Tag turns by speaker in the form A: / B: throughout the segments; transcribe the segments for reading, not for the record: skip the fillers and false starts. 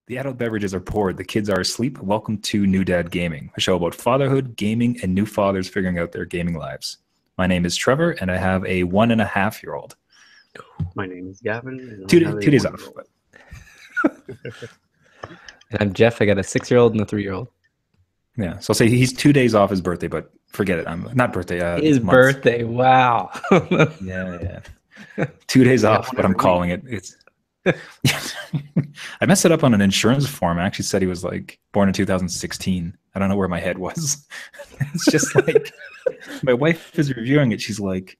A: The adult beverages are poured. The kids are asleep. Welcome to New Dad Gaming, a show about fatherhood, gaming, and new fathers figuring out their gaming lives. My name is Trevor, and I have a 1.5-year-old.
B: My name is Gavin, and
A: Two
B: I have a
A: days off.
B: 1-year-old.
C: And I'm Jeff. I got a 6-year-old and a 3-year-old.
A: Yeah, so I'll say he's 2 days off his birthday, but forget it. I'm not birthday.
C: His
A: months.
C: birthday. Wow.
A: Yeah. 2 days off, but I'm calling it. It's. I messed it up on an insurance form. I actually said he was like born in 2016. I don't know where my head was. It's just like my wife is reviewing it. She's like,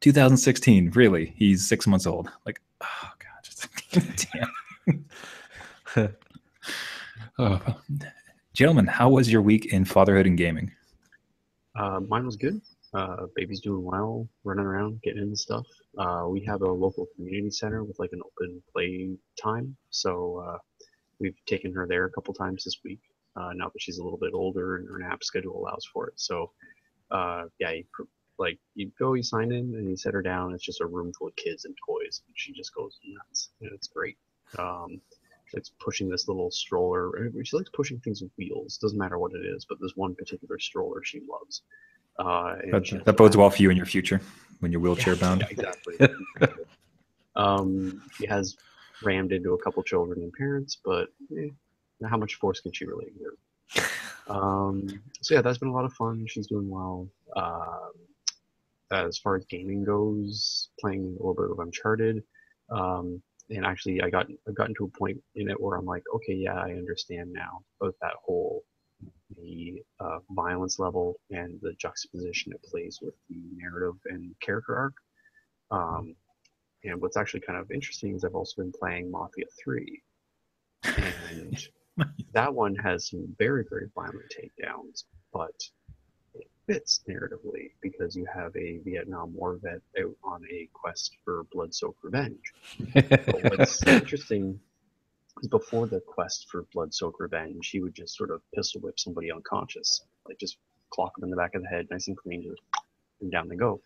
A: 2016. Really? He's 6 months old. Like, oh god, just damn. Oh. Gentlemen, how was your week in fatherhood and gaming?
B: Mine was good. Baby's doing well, running around, getting into stuff. We have a local community center with like an open play time, so we've taken her there a couple times this week. Now that she's a little bit older and her nap schedule allows for it. So yeah, you go, you sign in, and you set her down. It's just a room full of kids and toys, and she just goes nuts. And it's great. She likes pushing this little stroller. She likes pushing things with wheels. Doesn't matter what it is, but there's one particular stroller she loves.
A: That bodes well for you in your future when you're wheelchair bound.
B: Yeah, exactly. She has rammed into a couple children and parents, but how much force can she really exert? So yeah, that's been a lot of fun. She's doing well. As far as gaming goes, playing a little bit of Uncharted. And actually, I got to a point in it where I'm like, okay, yeah, I understand now about that whole the violence level and the juxtaposition it plays with the narrative and character arc. And what's actually kind of interesting is I've also been playing Mafia 3, and that one has some very, very violent takedowns, but it fits narratively because you have a Vietnam War vet out on a quest for blood-soaked revenge. But what's interesting is before the quest for blood-soaked revenge, he would just sort of pistol whip somebody unconscious, like just clock them in the back of the head, nice and clean, and down they go.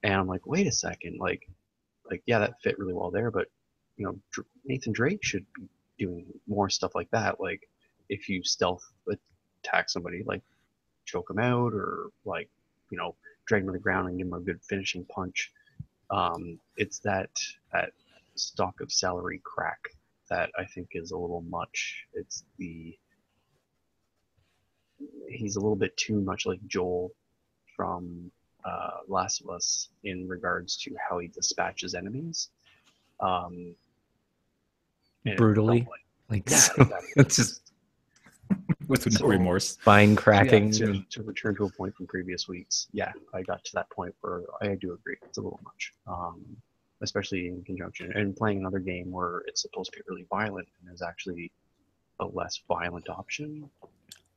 B: And I'm like, wait a second, like yeah, that fit really well there, but you know, Nathan Drake should be doing more stuff like that. Like if you stealth attack somebody, like choke them out, or like, you know, drag them to the ground and give them a good finishing punch. It's that stock of salary crack that I think is a little much. He's a little bit too much like Joel from Last of Us in regards to how he dispatches enemies.
C: Brutally.
B: Yeah, exactly.
C: It's just
A: with no remorse.
C: spine cracking.
B: So yeah, to return to a point from previous weeks, yeah, I got to that point where I do agree. It's a little much. Especially in conjunction and playing another game where it's supposed to be really violent and is actually a less violent option.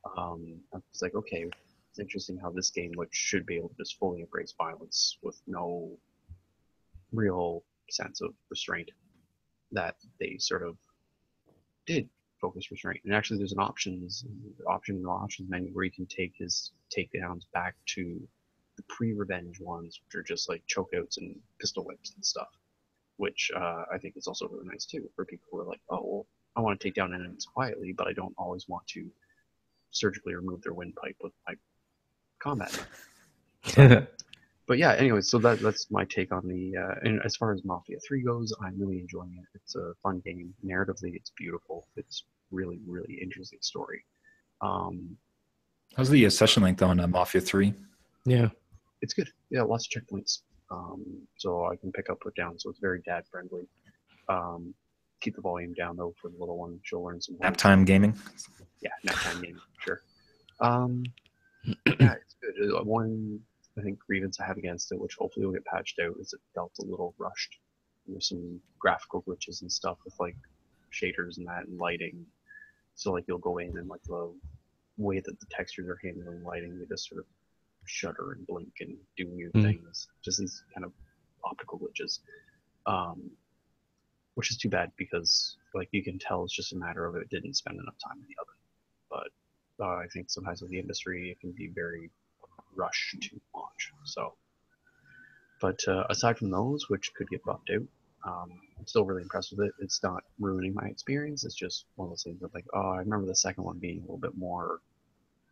B: I was like, okay, it's interesting how this game, which should be able to just fully embrace violence with no real sense of restraint, that they sort of did focus restraint. And actually, there's an option in the options menu where you can take his takedowns back to the pre-revenge ones, which are just like chokeouts and pistol whips and stuff, which I think is also really nice too for people who are like, oh, well, I want to take down enemies quietly, but I don't always want to surgically remove their windpipe with my combat. But yeah, anyway, so that's my take on the. And as far as Mafia 3 goes, I'm really enjoying it. It's a fun game. Narratively, it's beautiful. It's really, really interesting story.
A: How's the session length on Mafia 3?
C: Yeah.
B: It's good. Yeah, lots of checkpoints. So I can pick up, put down. So it's very dad friendly. Keep the volume down though for the little one. She'll learn some.
A: Nap time gaming.
B: Yeah, nap time gaming. Sure. Yeah, it's good. One, I think, grievance I have against it, which hopefully will get patched out, is it felt a little rushed. There's some graphical glitches and stuff with like shaders and that and lighting. So like you'll go in and like the way that the textures are handling lighting, they just sort of shudder and blink and do weird things. Just these kind of optical glitches, which is too bad because like you can tell it's just a matter of it didn't spend enough time in the oven. But I think sometimes with the industry it can be very rushed too much. So, but aside from those, which could get buffed out, I'm still really impressed with it. It's not ruining my experience. It's just one of those things that like, oh, I remember the second one being a little bit more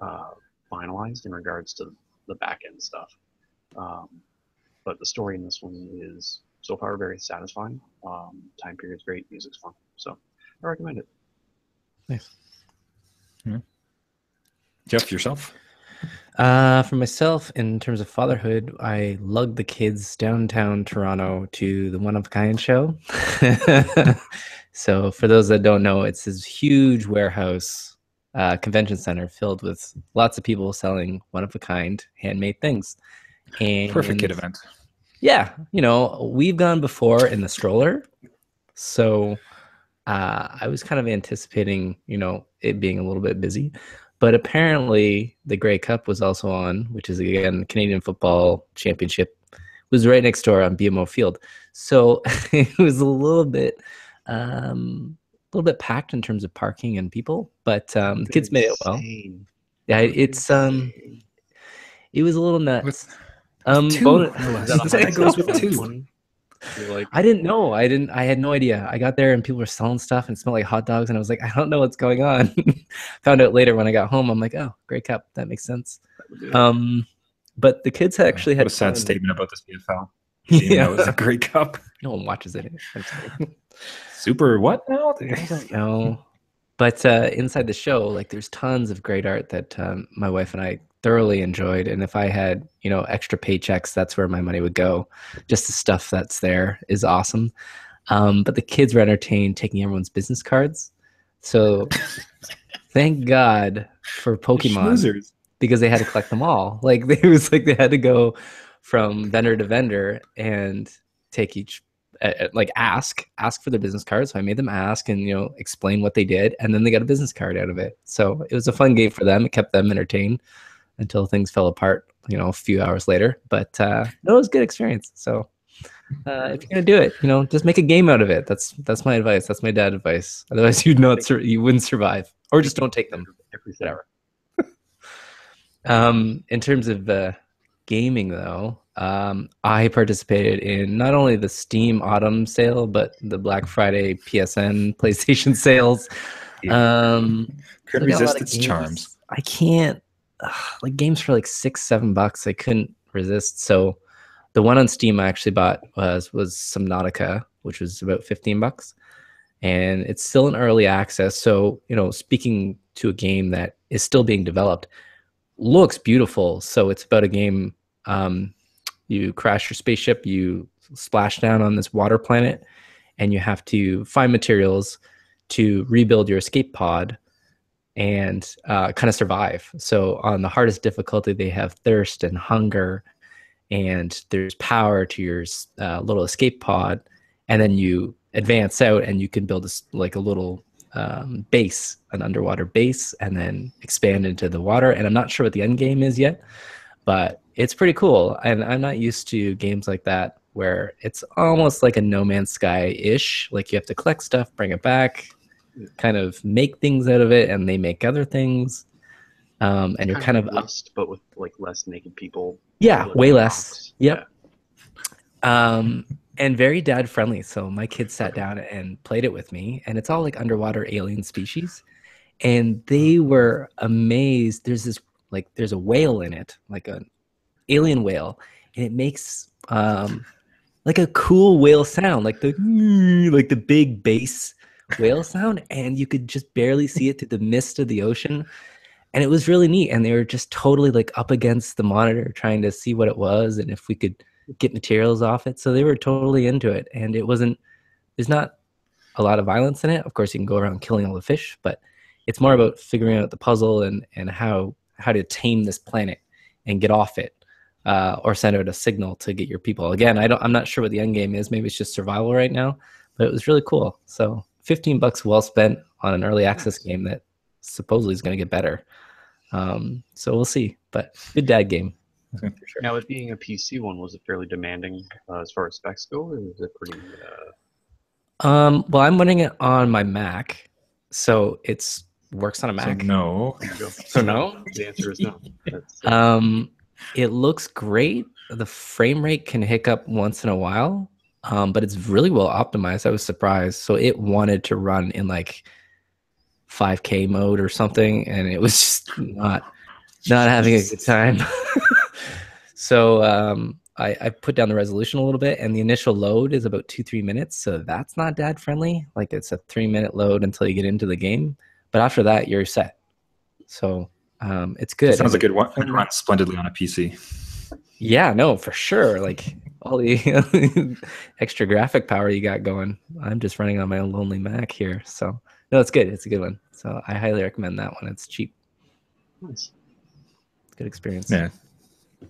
B: uh, finalized in regards to the back end stuff. Um, but the story in this one is so far very satisfying. Time period's great, music's fun, so I recommend it.
C: Nice.
A: Yeah. Jeff, yourself?
C: For myself, in terms of fatherhood, I lugged the kids downtown Toronto to the One of a Kind show. So for those that don't know, it's this huge warehouse convention center filled with lots of people selling one of a kind handmade things. And
A: Perfect kid event.
C: yeah, we've gone before in the stroller. So I was kind of anticipating, it being a little bit busy. But apparently the Grey Cup was also on, which is, again, Canadian Football Championship. It was right next door on BMO Field. So it was a little bit packed in terms of parking and people. But the kids made it well. Yeah, it was a little nuts.
A: That goes with two.
B: Like,
C: I didn't know. I had no idea. I got there and people were selling stuff and it smelled like hot dogs. And I was like, I don't know what's going on. Found out later when I got home. I'm like, oh, Grey Cup. That makes sense. But the kids actually had
A: a sad statement about the CFL.
C: Yeah,
A: it was a Grey Cup.
C: No one watches it.
A: Super what now?
C: I don't know. But inside the show, like, there's tons of great art that my wife and I thoroughly enjoyed. And if I had, extra paychecks, that's where my money would go. Just the stuff that's there is awesome. But the kids were entertained taking everyone's business cards. So thank God for Pokemon, because they had to collect them all. Like, it was like they had to go from vendor to vendor and take each ask for their business card. So I made them ask and explain what they did, and then they got a business card out of it. So it was a fun game for them. It kept them entertained until things fell apart a few hours later. But no, it was a good experience. So if you're gonna do it, just make a game out of it. That's my advice. That's my dad's advice. Otherwise you wouldn't survive, or just don't take them. Whatever. In terms of gaming, though, I participated in not only the Steam Autumn sale, but the Black Friday PSN PlayStation sales.
A: Couldn't resist its charms.
C: I can't, like, games for like $6-7. I couldn't resist. So the one on Steam I actually bought was Subnautica, which was about $15, and it's still in early access. So speaking to a game that is still being developed, looks beautiful. So it's about a game. You crash your spaceship, you splash down on this water planet, and you have to find materials to rebuild your escape pod and kind of survive. So on the hardest difficulty, they have thirst and hunger, and there's power to your little escape pod, and then you advance out and you can build a little base, an underwater base, and then expand into the water. And I'm not sure what the end game is yet, but it's pretty cool. And I'm not used to games like that where it's almost like a No Man's Sky-ish. Like, you have to collect stuff, bring it back, kind of make things out of it, and they make other things. And you're kind of
B: Rust, but with like less naked people.
C: Yeah, way less. Yep.
B: Yeah.
C: And very dad friendly. So my kids sat down and played it with me, and it's all like underwater alien species. And they were amazed. There's a whale in it, like an alien whale, and it makes like a cool whale sound, like the big bass whale sound, and you could just barely see it through the mist of the ocean. And it was really neat. And they were just totally like up against the monitor trying to see what it was and if we could get materials off it. So they were totally into it. And there's not a lot of violence in it. Of course, you can go around killing all the fish, but it's more about figuring out the puzzle and how to tame this planet and get off it, or send out a signal to get your people. Again, I'm not sure what the end game is. Maybe it's just survival right now, but it was really cool. So $15 well spent on an early access game that supposedly is going to get better. So we'll see, but good dad game.
B: For sure. Now, it being a PC one, was it fairly demanding as far as specs go, or is it pretty?
C: Well, I'm running it on my Mac, so it works on a Mac.
A: So no.
C: So no.
B: The answer is no.
C: It looks great. The frame rate can hiccup once in a while, but it's really well optimized. I was surprised. So it wanted to run in like 5K mode or something, and it was just not having a good time. So I put down the resolution a little bit, and the initial load is about 2-3 minutes. So that's not dad friendly. Like it's a 3-minute load until you get into the game, but after that you're set. So it's good.
A: It sounds like it runs splendidly on a PC.
C: Yeah, no, for sure. Like all the extra graphic power you got going. I'm just running on my own lonely Mac here. So no, it's good. It's a good one. So I highly recommend that one. It's cheap.
B: Nice.
C: Good experience.
A: Yeah.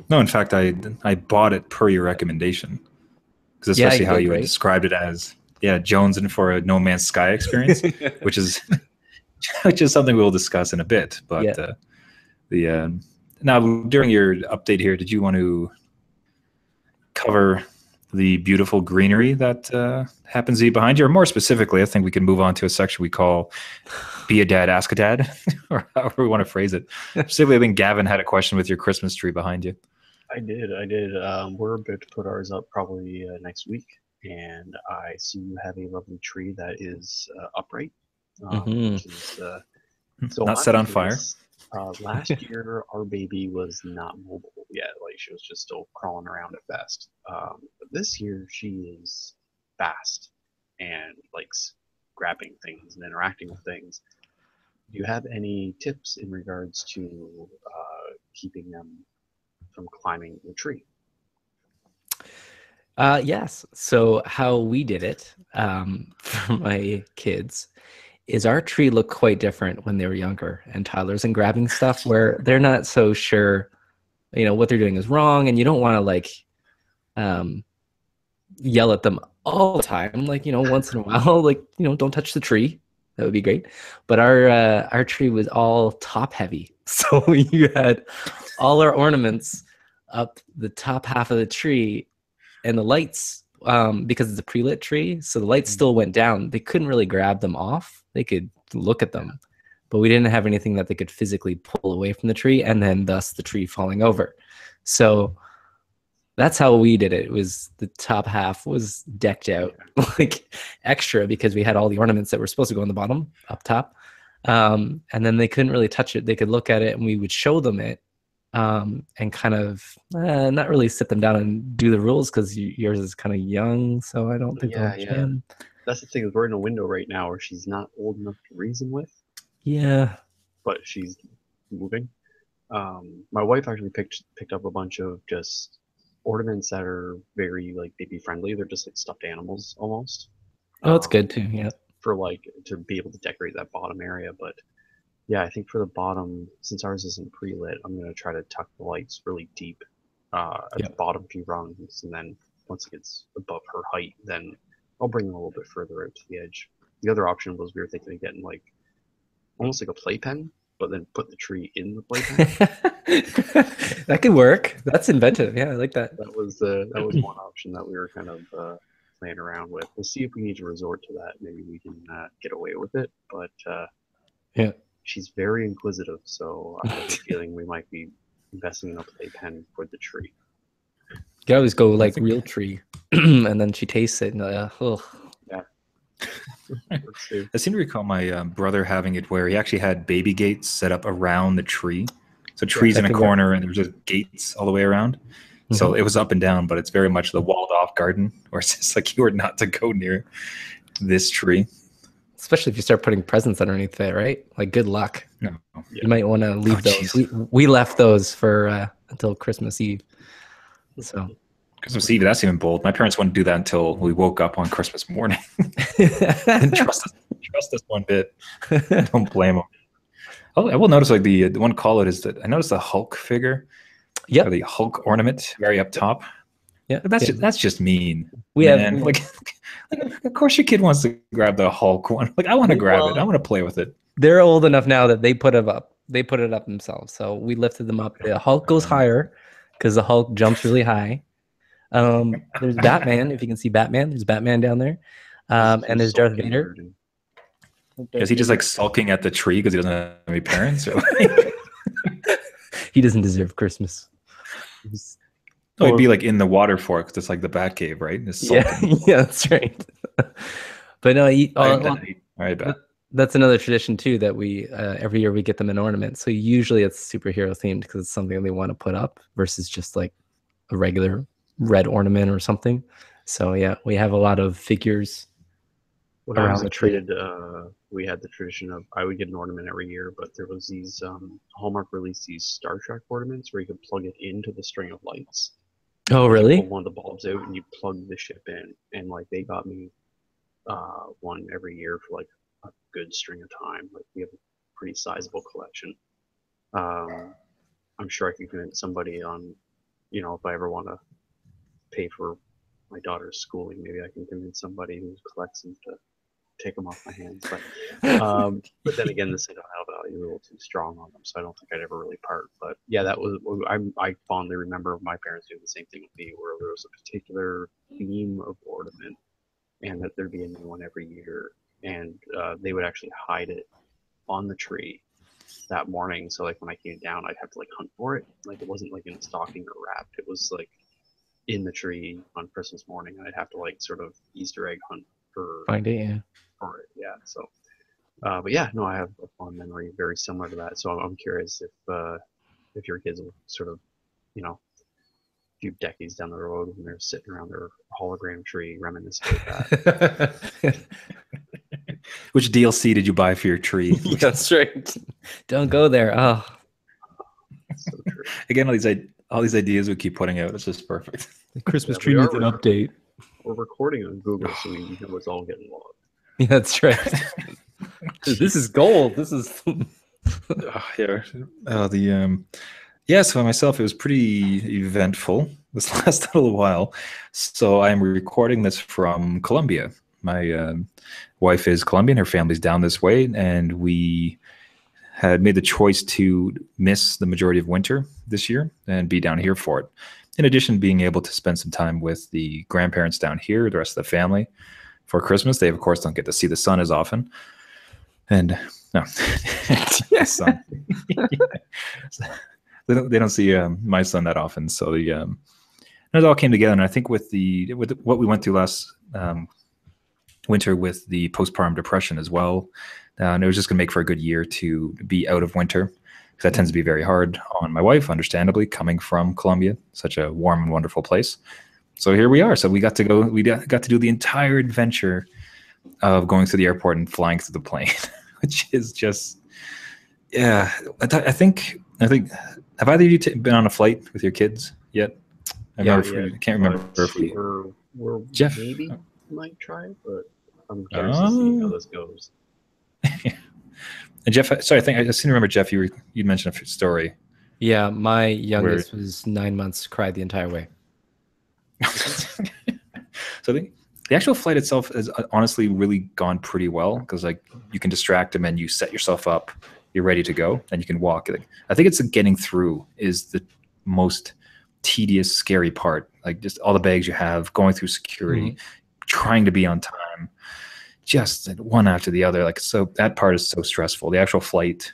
A: No, in fact, I bought it per your recommendation, because especially how you had described it as, jonesing for a No Man's Sky experience, which is something we'll discuss in a bit. But now during your update here, did you want to cover the beautiful greenery that happens to be behind you, or more specifically, I think we can move on to a section we call "Be a Dad, Ask a Dad," or however we want to phrase it. Specifically, I think Gavin had a question with your Christmas tree behind you.
B: I did. We're about to put ours up probably next week, and I see you have a lovely tree that is upright, which is
A: so not set on fire.
B: Last year, our baby was not mobile yet; like she was just still crawling around at best. But this year, she is fast and likes grabbing things and interacting with things. Do you have any tips in regards to keeping them from climbing the tree?
C: Yes. So how we did it for my kids is our tree looked quite different when they were younger and toddlers and grabbing stuff where they're not so sure, what they're doing is wrong, and you don't want to like yell at them all the time. Like, once in a while, like, don't touch the tree. That would be great. But our tree was all top heavy. So you had all our ornaments up the top half of the tree, and the lights, because it's a pre-lit tree, so the lights still went down. They couldn't really grab them off. They could look at them, but we didn't have anything that they could physically pull away from the tree, and then thus the tree falling over. So that's how we did it. It was the top half was decked out like extra, because we had all the ornaments that were supposed to go on the bottom up top. And then they couldn't really touch it. They could look at it, and we would show them it, and kind of not really sit them down and do the rules, because yours is kind of young, so I don't think they'll understand.
B: That's the thing, is we're in a window right now where she's not old enough to reason with.
C: Yeah.
B: But she's moving. My wife actually picked up a bunch of just ornaments that are very like baby friendly. They're just like stuffed animals almost.
C: Oh, it's good too. Yeah.
B: For like to be able to decorate that bottom area, but yeah, I think for the bottom, since ours isn't pre-lit, I'm gonna try to tuck the lights really deep at the bottom few rungs, and then once it gets above her height, then I'll bring them a little bit further out to the edge. The other option was we were thinking of getting like almost like a playpen, but then put the tree in the playpen.
C: That could work. That's inventive. Yeah, I like that.
B: That was one option that we were kind of playing around with. We'll see if we need to resort to that. Maybe we can get away with it. But she's very inquisitive, so I have a feeling we might be investing in a playpen for the tree.
C: You always go like real tree, and then she tastes it, and
B: Yeah.
A: I seem to recall my brother having it where he actually had baby gates set up around the tree. So trees in a corner, and there's just gates all the way around. Mm-hmm. So it was up and down, but it's very much the walled-off garden, where it's just like you are not to go near this tree.
C: Especially if you start putting presents underneath it, right? Like, good luck.
A: No.
C: You might want to leave those. We left those for until Christmas Eve. So
A: Christmas Eve, that's even bold. My parents wouldn't do that until we woke up on Christmas morning. Didn't trust us one bit. Don't blame them. Oh, I will notice like the one call out is that I noticed the Hulk figure. Yeah, the Hulk ornament very up top. Yeah, that's just mean. We have like, of course your kid wants to grab the Hulk one. Like, I want to grab it. I want to play with it.
C: They're old enough now that they put it up. They put it up themselves. So we lifted them up. The Hulk goes higher because the Hulk jumps really high. There's Batman. If you can see Batman, there's Batman down there. And there's Darth Vader.
A: Is he just like sulking at the tree because he doesn't have any parents? Or
C: he doesn't deserve Christmas.
A: Oh, it'd be like in the water fork. It's like the Bat Cave, right? It's sulking.
C: Yeah, that's right. But no,
A: I bet.
C: That's another tradition too that we every year we get them an ornament. So usually it's superhero themed because it's something they want to put up versus just like a regular red ornament or something. So yeah, we have a lot of figures
B: When I
C: around
B: was a
C: the tree.
B: kid, we had the tradition of I would get an ornament every year, but there was these Hallmark released these Star Trek ornaments where you could plug it into the string of lights.
C: Oh,
B: Like you
C: really?
B: pull one of the bulbs out and you plug the ship in, and like they got me one every year for like a good string of time. Like we have a pretty sizable collection. Um, I'm sure I could convince somebody on, if I ever want to pay for my daughter's schooling, maybe I can convince somebody who collects them to take them off my hands. But then again, the sentimental value is a little too strong on them, so I don't think I'd ever really part. But yeah, that was I fondly remember my parents doing the same thing with me, where there was a particular theme of ornament, and that there'd be a new one every year, and they would actually hide it on the tree that morning. So like when I came down, I'd have to like hunt for it. Like it wasn't like in a stocking or wrapped. It was like in the tree on Christmas morning, and I'd have to like sort of Easter egg hunt for
C: Find it, yeah.
B: for it. Yeah. So, but yeah, no, I have a fond memory very similar to that. So I'm curious if your kids will sort of, a few decades down the road when they're sitting around their hologram tree reminiscing about that.
A: Which DLC did you buy for your tree?
C: That's right. Don't go there. Oh,
B: So true.
A: Again, all these ideas we keep putting out. It's just perfect.
C: the Christmas
B: Yeah,
C: tree
B: we
C: needs
B: are
C: an update.
B: We're recording on Google, so we know it's all getting logged.
C: Yeah, that's right. This is gold. This is.
A: Here. So myself, it was pretty eventful this last little while. So I'm recording this from Colombia. My wife is Colombian. Her family's down this way, and we had made the choice to miss the majority of winter this year and be down here for it. In addition, being able to spend some time with the grandparents down here, the rest of the family for Christmas. They, of course, don't get to see the sun as often. And no, son. They don't see my son that often. So it all came together. And I think with what we went through last winter with the postpartum depression as well, and it was just going to make for a good year to be out of winter, because that tends to be very hard on my wife, understandably, coming from Colombia, such a warm and wonderful place. So here we are. So we got to do the entire adventure of going through the airport and flying through the plane, which is just, yeah. I think. Have either of you been on a flight with your kids yet? I can't remember if
B: we're
A: Jeff
B: maybe might try it, but I'm curious to see how this goes.
A: And Jeff, sorry, I seem to remember, Jeff, you mentioned a story.
C: Yeah, my youngest was 9 months, cried the entire way.
A: So the actual flight itself has honestly really gone pretty well, because like you can distract them and you set yourself up, you're ready to go, and you can walk. I think it's getting through is the most tedious, scary part. Like just all the bags you have, going through security, trying to be on time, just one after the other. Like, so that part is so stressful. The actual flight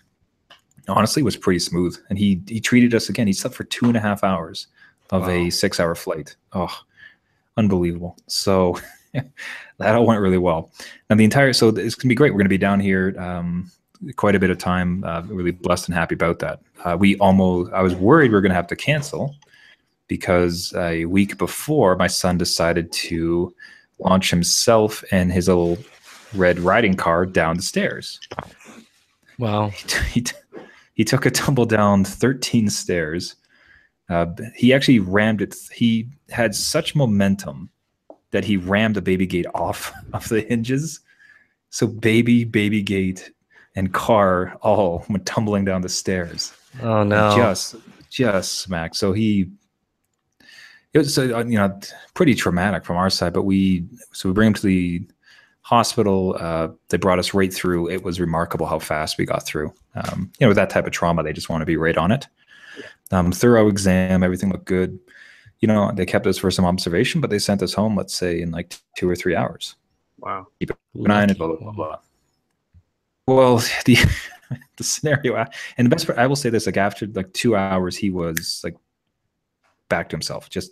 A: honestly was pretty smooth, and he treated us again. He slept for 2.5 hours of a 6-hour flight. Oh, unbelievable. So that all went really well. And so it's gonna be great. We're gonna be down here quite a bit of time. Really blessed and happy about that. I was worried we were gonna have to cancel, because a week before, my son decided to launch himself and his little red riding car down the stairs.
C: Wow.
A: He took a tumble down 13 stairs. He actually rammed it. He had such momentum that he rammed the baby gate off of the hinges. So baby gate and car all went tumbling down the stairs.
C: Oh no.
A: Just smacked. So it was pretty traumatic from our side, but we bring him to the hospital. They brought us right through. It was remarkable how fast we got through. With that type of trauma, they just want to be right on it. Thorough exam, everything looked good. They kept us for some observation, but they sent us home, let's say, in like 2 or 3 hours.
B: Wow.
A: Keep an eye on it, blah, blah, blah. Well, the scenario, and the best part, I will say this, like after like 2 hours, he was like back to himself, just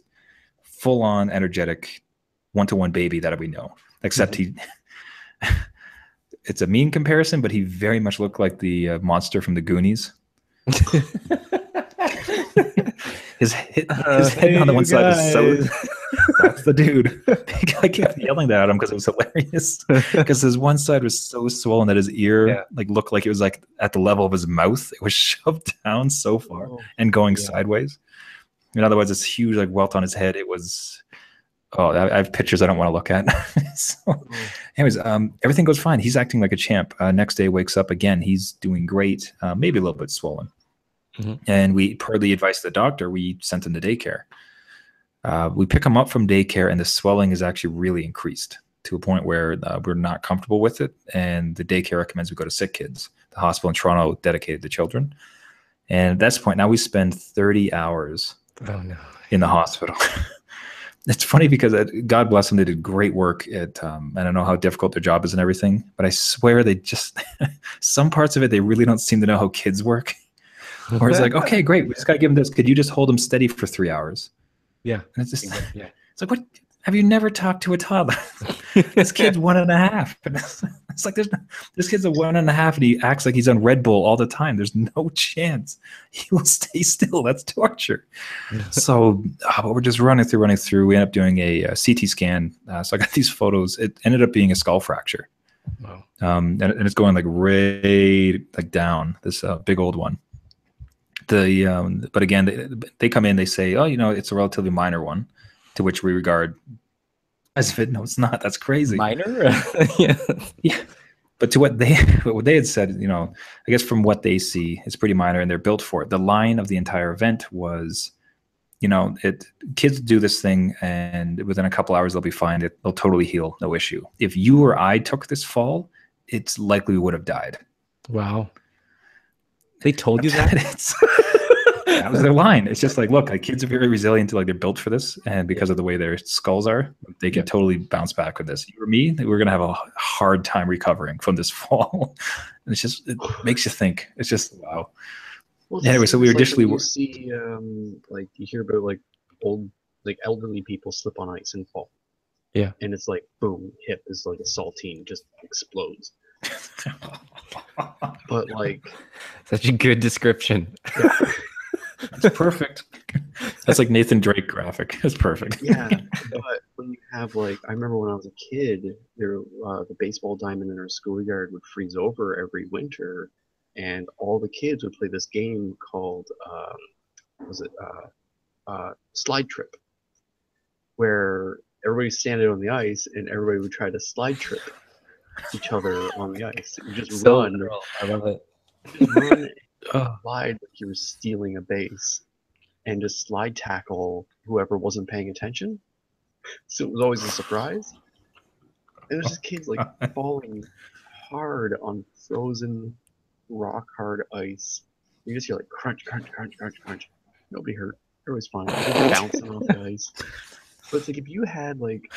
A: full on energetic, one-to-one baby that we know. Except he, it's a mean comparison, but he very much looked like the monster from the Goonies. his head on the one side was so. That's the dude. I kept yelling that at him because it was hilarious. Because his one side was so swollen that his ear like looked like it was like at the level of his mouth. It was shoved down so far and going sideways. In other words, this huge like welt on his head. It was. Oh, I have pictures I don't want to look at. So, anyways, everything goes fine. He's acting like a champ. Next day, wakes up again. He's doing great. Maybe a little bit swollen. And we, per the advice of the doctor, we sent him to daycare. We pick him up from daycare, and the swelling is actually really increased to a point where we're not comfortable with it. And the daycare recommends we go to Sick Kids, the hospital in Toronto dedicated to children. And at this point, now we spend 30 hours in the hospital. It's funny because God bless them, they did great work at, I don't know how difficult their job is and everything, but I swear they just, some parts of it, they really don't seem to know how kids work. Or it's like, okay, great, we just got to give them this. Could you just hold them steady for 3 hours?
C: Yeah.
A: And it's just, it's like, what? Have you never talked to a toddler? This kid's 1.5. And it's like, this kid's a 1.5 and he acts like he's on Red Bull all the time. There's no chance he will stay still. That's torture. So we're just running through. We end up doing a CT scan. So I got these photos. It ended up being a skull fracture.
C: Wow.
A: And it's going like right like down, this big old one. But again, they come in, they say, oh, it's a relatively minor one, to which we regard as if no, it's not. That's crazy.
C: Minor? Yeah.
A: But to what they had said, I guess from what they see, it's pretty minor, and they're built for it. The line of the entire event was, kids do this thing, and within a couple hours they'll be fine. They'll totally heal, no issue. If you or I took this fall, it's likely we would have died.
C: Wow. They told you that?
A: That was their line. It's just like, look, kids are very resilient. Like, they're built for this, and because of the way their skulls are, they can totally bounce back with this. You or me, we're gonna have a hard time recovering from this fall. And it makes you think. It's just wow.
B: Well,
A: anyway, so we were additionally
B: you see, like you hear about like old, like elderly people slip on ice and fall.
C: Yeah,
B: and it's like boom, hip is like a saltine, just explodes. But like,
C: such a good description.
B: Yeah.
A: It's perfect. That's like Nathan Drake graphic. It's perfect.
B: Yeah, but when you have like, I remember when I was a kid, the baseball diamond in our schoolyard would freeze over every winter, and all the kids would play this game called Slide Trip, where everybody's standing on the ice and everybody would try to slide trip each other on the ice. You just run.
C: I love it.
B: Just run slide like you were stealing a base, and just slide tackle whoever wasn't paying attention. So it was always a surprise. And there's just kids like falling hard on frozen, rock hard ice. You just hear like crunch, crunch, crunch, crunch, crunch. Nobody hurt. Everybody's fine. They're bouncing off the ice. But it's like if you had like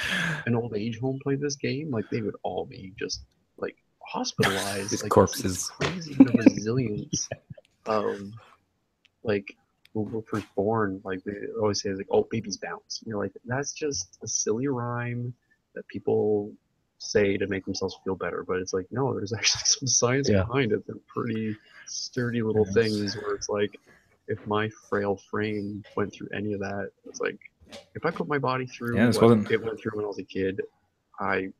B: an old age home play this game, like they would all be just like hospitalized.
C: These
B: like,
C: corpses.
B: It's crazy the resilience of like when we're first born. Like they always say like, oh, babies bounce. And you're like, that's just a silly rhyme that people say to make themselves feel better. But it's like, no, there's actually some science behind it. They're pretty sturdy little things where it's like, if my frail frame went through any of that, it's like, if I put my body through what it went through when I was a kid, I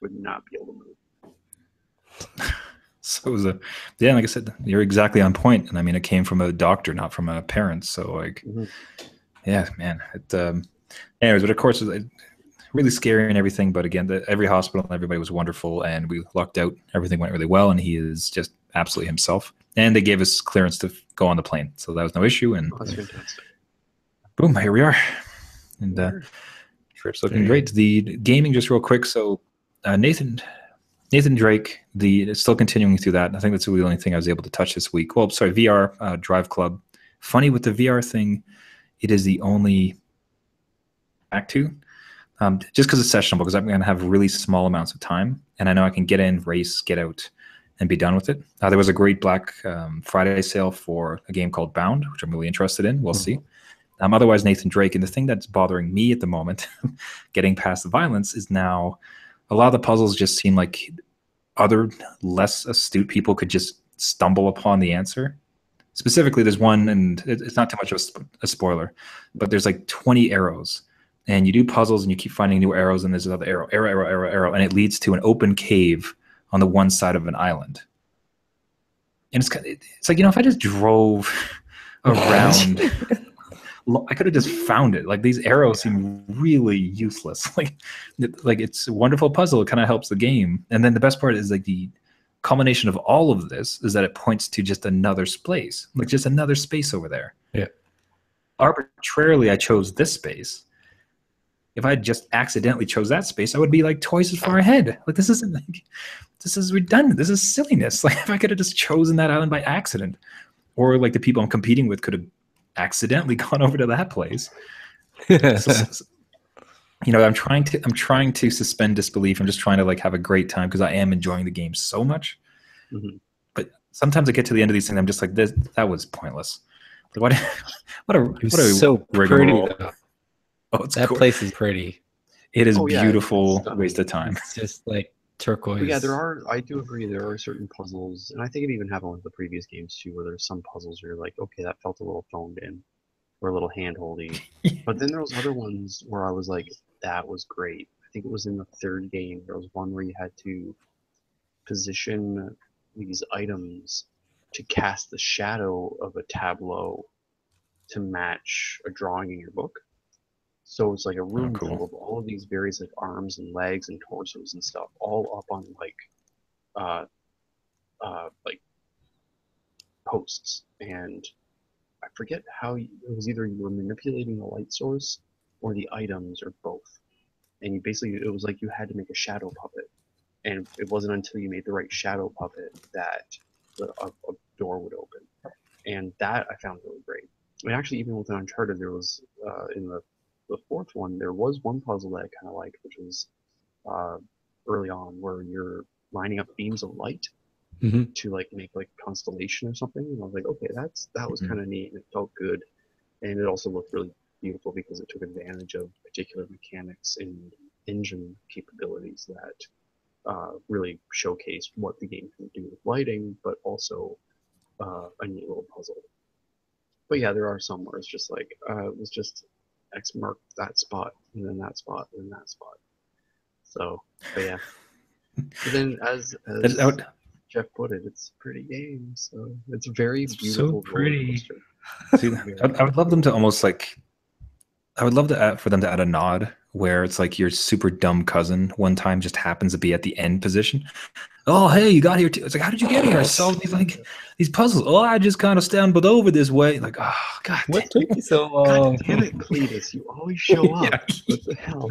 B: would not be able to move.
A: So it was like I said, you're exactly on point. And I mean, it came from a doctor, not from a parent. So like, yeah, man. Anyways, but of course, it was really scary and everything. But again, every hospital and everybody was wonderful, and we lucked out. Everything went really well, and he is just absolutely himself. And they gave us clearance to go on the plane, so that was no issue. And
B: that's fantastic.
A: Boom, here we are. And trip's looking great. The gaming, just real quick. So Nathan Drake, it's still continuing through that. I think that's really the only thing I was able to touch this week. Well, sorry, VR Drive Club. Funny with the VR thing, it is the only back to, just because it's sessionable, because I'm going to have really small amounts of time, and I know I can get in, race, get out, and be done with it. There was a great Black Friday sale for a game called Bound, which I'm really interested in. We'll see. I'm otherwise Nathan Drake, and the thing that's bothering me at the moment, getting past the violence, is now a lot of the puzzles just seem like other less astute people could just stumble upon the answer. Specifically, there's one, and it's not too much of a spoiler, but there's like 20 arrows, and you do puzzles and you keep finding new arrows, and there's another arrow, and it leads to an open cave on the one side of an island. And it's like, if I just drove around, I could have just found it. Like, these arrows seem really useless. Like it's a wonderful puzzle. It kind of helps the game. And then the best part is like the culmination of all of this is that it points to just another space, like just another space over there.
C: Yeah.
A: Arbitrarily, I chose this space. If I just accidentally chose that space, I would be like twice as far ahead. Like, this is redundant. This is silliness. Like, if I could have just chosen that island by accident, or like the people I'm competing with could have accidentally gone over to that place. I'm trying to suspend disbelief. I'm just trying to like have a great time because I am enjoying the game so much.
B: Mm-hmm.
A: But sometimes I get to the end of these things, I'm just like, that was pointless. Like, what a
C: so
A: rigmarole.
C: Pretty,
A: oh, it's
C: that
A: cool.
C: place is pretty.
A: It is beautiful. Waste of time.
C: It's just like turquoise.
B: But yeah, I do agree, there are certain puzzles, and I think it even happened with the previous games too, where there's some puzzles where you're like, okay, that felt a little phoned in, or a little hand-holdy. But then there was other ones where I was like, that was great. I think it was in the third game. There was one where you had to position these items to cast the shadow of a tableau to match a drawing in your book. So it's like a room full of all of these various like arms and legs and torsos and stuff, all up on like posts. And I forget how it was, either you were manipulating the light source or the items or both. And you basically, it was like you had to make a shadow puppet. And it wasn't until you made the right shadow puppet that a door would open. And that I found really great. I mean, actually, even with Uncharted, there was in the fourth one, there was one puzzle that I kind of liked, which was early on, where you're lining up beams of light to like make like a constellation or something. And I was like, okay, that was kind of neat, and it felt good, and it also looked really beautiful because it took advantage of particular mechanics and engine capabilities that really showcased what the game can do with lighting, but also a neat little puzzle. But yeah, there are some where it's just like it was just X marked that spot, and then that spot, and then that spot. So, but yeah. But then, as Jeff put it, it's a pretty game. So it's a very beautiful.
C: So pretty.
A: See, I would love them to almost like. I would love for them to add a nod where it's like your super dumb cousin one time just happens to be at the end position. Oh, hey, you got here too. It's like, how did you get here? I solved these puzzles. Oh, I just kind of stumbled over this way. Like, oh, God.
C: What took you so long?
B: God damn it, Cletus, you always show up. What the hell?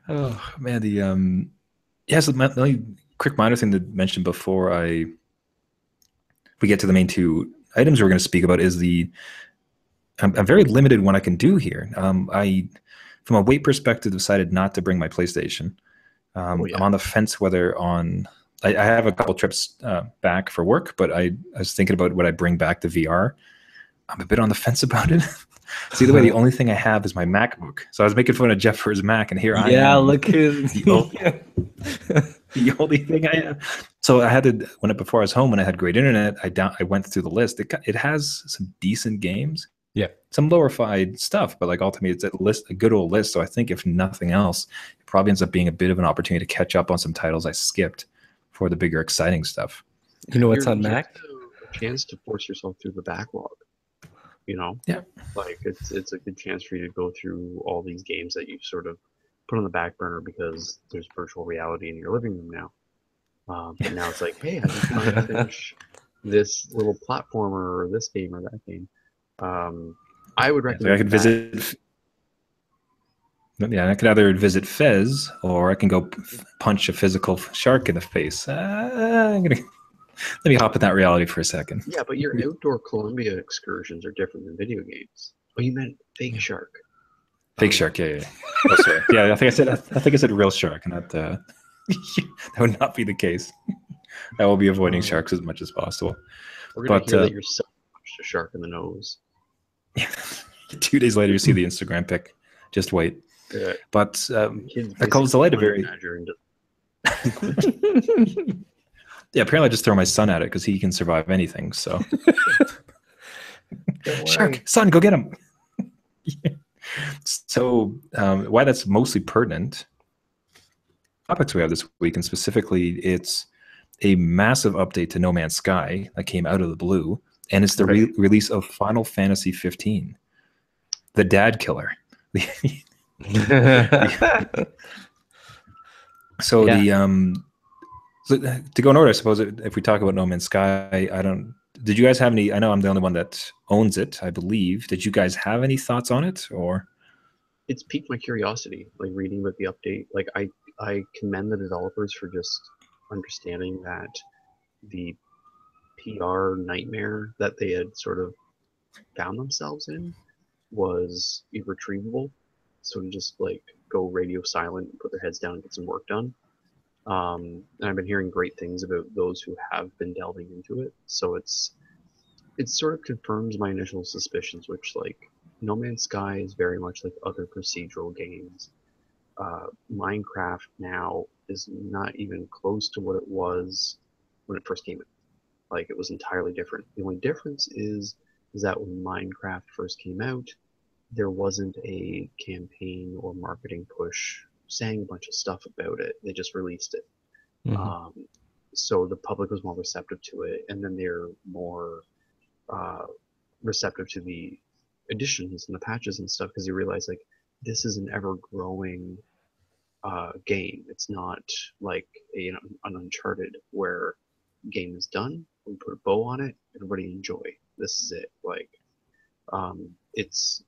A: Oh, man. So the only quick minor thing to mention before we get to the main two items we're going to speak about is I'm very limited what I can do here. I, from a weight perspective, decided not to bring my PlayStation. I'm on the fence whether I have a couple trips back for work, but I was thinking about would I bring back the VR. I'm a bit on the fence about it. See, the only thing I have is my MacBook. So I was making fun of Jeff for his Mac, and here I am.
C: Yeah, look who's
A: the only thing I have. So I had to, before I was home, when I had great internet, I went through the list. It has some decent games.
C: Yeah,
A: some lower-fied stuff, but like ultimately it's a good old list. So I think if nothing else, it probably ends up being a bit of an opportunity to catch up on some titles I skipped for the bigger, exciting stuff.
C: You know what's on Mac?
B: A chance to force yourself through the backlog.
A: Yeah,
B: like it's a good chance for you to go through all these games that you sort of put on the back burner because there's virtual reality in your living room now. But now it's like, hey, I just want to finish this little platformer or this game or that game. I would recommend.
A: I could visit. Yeah, I could either visit Fez or I can go punch a physical shark in the face. Let me hop in that reality for a second.
B: Yeah, but your outdoor Columbia excursions are different than video games. Oh, you meant fake shark.
A: Fake shark, yeah. Oh, sorry. Yeah, I think I said real shark, and that would not be the case. I will be avoiding sharks as much as possible.
B: We're gonna hear that yourself punched a shark in the nose.
A: Yeah. 2 days later, you see the Instagram pic. Just wait.
B: Yeah.
A: But
B: Kids
A: that comes to light a very. Yeah, apparently I just throw my son at it because he can survive anything. So, shark, son, go get him. Yeah. So, why that's mostly pertinent topics we have this week, and specifically, it's a massive update to No Man's Sky that came out of the blue, and it's the release of Final Fantasy 15, the dad killer. So so to go in order, I suppose if we talk about No Man's Sky, did you guys have any? I know I'm the only one that owns it, I believe. Did you guys have any thoughts on it, or?
B: It's piqued my curiosity, like reading about the update. Like I commend the developers for just understanding that the PR nightmare that they had sort of found themselves in was irretrievable. So to just like go radio silent, put their heads down, and get some work done. And I've been hearing great things about those who have been delving into it. So it sort of confirms my initial suspicions, which like No Man's Sky is very much like other procedural games. Minecraft now is not even close to what it was when it first came out. Like it was entirely different. The only difference is that when Minecraft first came out, there wasn't a campaign or marketing push saying a bunch of stuff about it. They just released it. So the public was more receptive to it, and then they're more receptive to the additions and the patches and stuff because you realize like this is an ever-growing game. It's not like an Uncharted where game is done, we put a bow on it, everybody enjoy. This is it. Like it's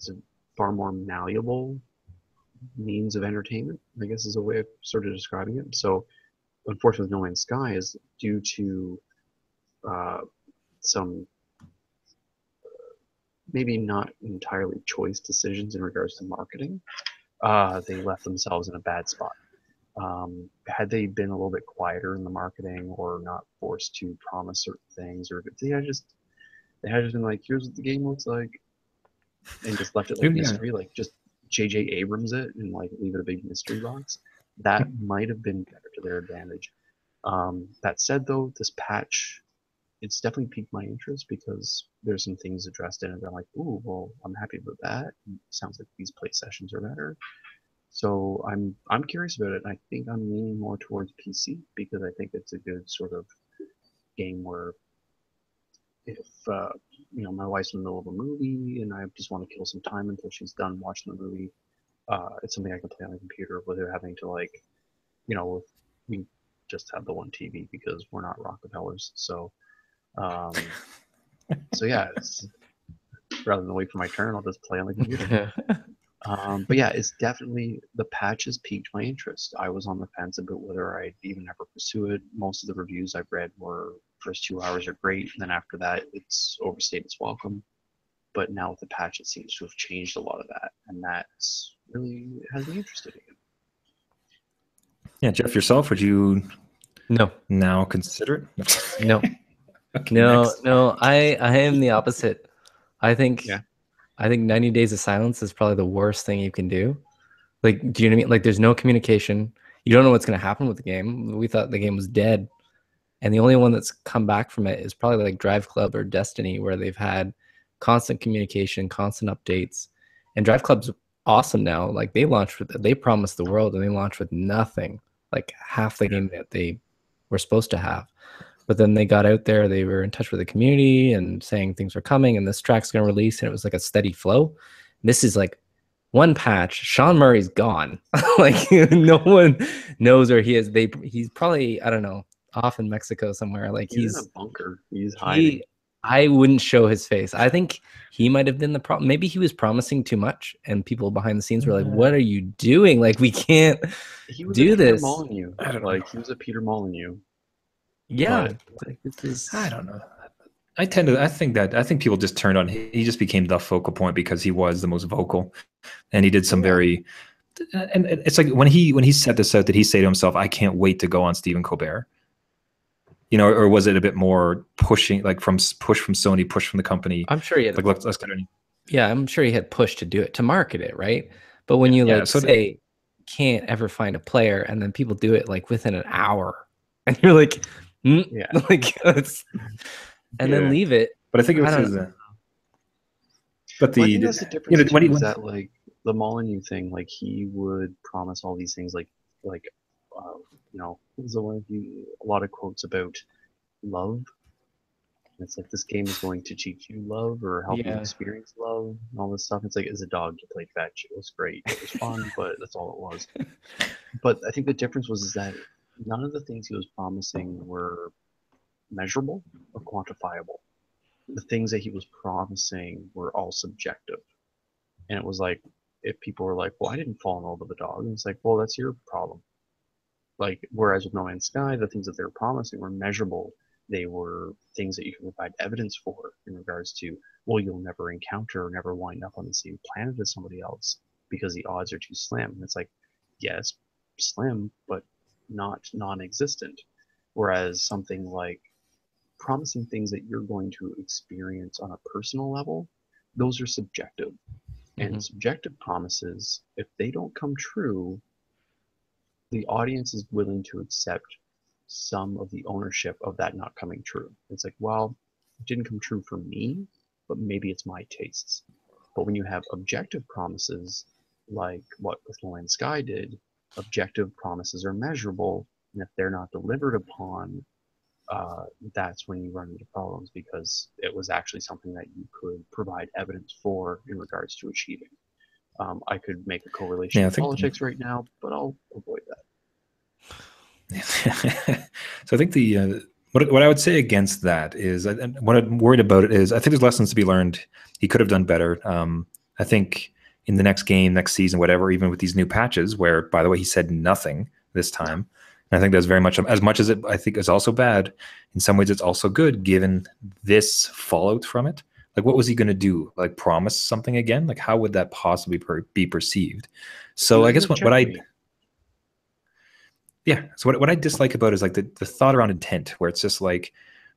B: a far more malleable means of entertainment, I guess is a way of sort of describing it. So unfortunately No Man's Sky is due to some maybe not entirely choice decisions in regards to marketing. They left themselves in a bad spot. Had they been a little bit quieter in the marketing or not forced to promise certain things, or they had just been like, here's what the game looks like, and just left it like mystery, like just J.J. Abrams it and like leave it a big mystery box, that might have been better to their advantage. That said, though, this patch, it's definitely piqued my interest because there's some things addressed in it that I'm like, ooh, well, I'm happy with that. It sounds like these play sessions are better. So I'm curious about it. And I think I'm leaning more towards PC because I think it's a good sort of game where if my wife's in the middle of a movie and I just want to kill some time until she's done watching the movie, it's something I can play on the computer without having to like, we just have the one TV because we're not Rockefellers. So, so yeah, rather than wait for my turn, I'll just play on the computer. But yeah, it's definitely, the patch has piqued my interest. I was on the fence about whether I'd even ever pursue it. Most of the reviews I've read were first 2 hours are great, and then after that, it's overstayed its welcome. But now with the patch, it seems to have changed a lot of that, and that's really has me interested again.
A: Yeah, Jeff, yourself, would you now consider it?
C: No. Okay, no. I am the opposite. I think 90 Days of Silence is probably the worst thing you can do. Like, do you know what I mean? Like, there's no communication. You don't know what's going to happen with the game. We thought the game was dead. And the only one that's come back from it is probably like Drive Club or Destiny, where they've had constant communication, constant updates. And Drive Club's awesome now. Like, they promised the world and they launched with nothing, like half the game that they were supposed to have. But then they got out there, they were in touch with the community and saying things were coming and this track's going to release, and it was like a steady flow. This is like one patch, Sean Murray's gone. Like, no one knows where he is. He's probably, I don't know, off in Mexico somewhere. Like
B: he's in a bunker. He's hiding.
C: I wouldn't show his face. I think he might have been the problem. Maybe he was promising too much and people behind the scenes were like, what are you doing? Like, we can't do this.
B: I don't know. Like, he was a Peter Molyneux.
C: Yeah.
A: Like, I don't know. I think people just turned on. He just became the focal point because he was the most vocal, and he did some very. And it's like when he set this out, did he say to himself, "I can't wait to go on Stephen Colbert"? Or was it a bit more pushing, like push from Sony, push from the company?
C: I'm sure he had.
A: Like, let's get
C: Yeah, I'm sure he had push to do it, to market it, right? But when you
A: Yeah.
C: like
A: So
C: say can't ever find a player and then people do it like within an hour and you're like,
B: Yeah.
C: like and then
A: yeah,
C: leave it.
A: but I think it
C: I
A: was
C: don't
A: his. But
B: Well, I
A: the
B: think that's the
A: you
B: difference
A: know when
B: too,
A: he
B: is
A: went,
B: that like the Molyneux thing, like he would promise all these things, like what was the one a lot of quotes about love. It's like this game is going to teach you love or help you
C: yeah.
B: experience love and all this stuff. It's like as a dog, you played fetch. It was great. It was fun, but that's all it was. But I think the difference was is that none of the things he was promising were measurable or quantifiable. The things that he was promising were all subjective. And it was like, if people were like, well, I didn't fall in love with the dog. And it's like, well, that's your problem. Like, whereas with No Man's Sky, the things that they were promising were measurable. They were things that you can provide evidence for in regards to, well, you'll never encounter or never wind up on the same planet as somebody else because the odds are too slim. And it's like, yes, slim, but not non-existent. Whereas something like promising things that you're going to experience on a personal level, those are subjective. And
C: Mhm.
B: subjective promises, if they don't come true, the audience is willing to accept some of the ownership of that not coming true. It's like, well, it didn't come true for me, but maybe it's my tastes. But when you have objective promises, like what with No Man's Sky did, objective promises are measurable, and if they're not delivered upon, uh, that's when you run into problems because it was actually something that you could provide evidence for in regards to achieving. I could make a correlation
A: yeah, I
B: to
A: think.
B: politics right now, but I'll avoid that.
A: So I think the what I would say against that is, and what I'm worried about it is, I think there's lessons to be learned. He could have done better. I think in the next game, next season, whatever, even with these new patches, where by the way he said nothing this
B: No.
A: time, and I think that's very much as it I think is also bad. In some ways, it's also good given this fallout from it. Like, what was he going to do? Like, promise something again? Like, how would that possibly be perceived?
B: He
A: So
B: was
A: I
B: going
A: guess
B: to
A: what I
B: checkmate.
A: yeah. So what I dislike about it is like the thought around intent, where it's just like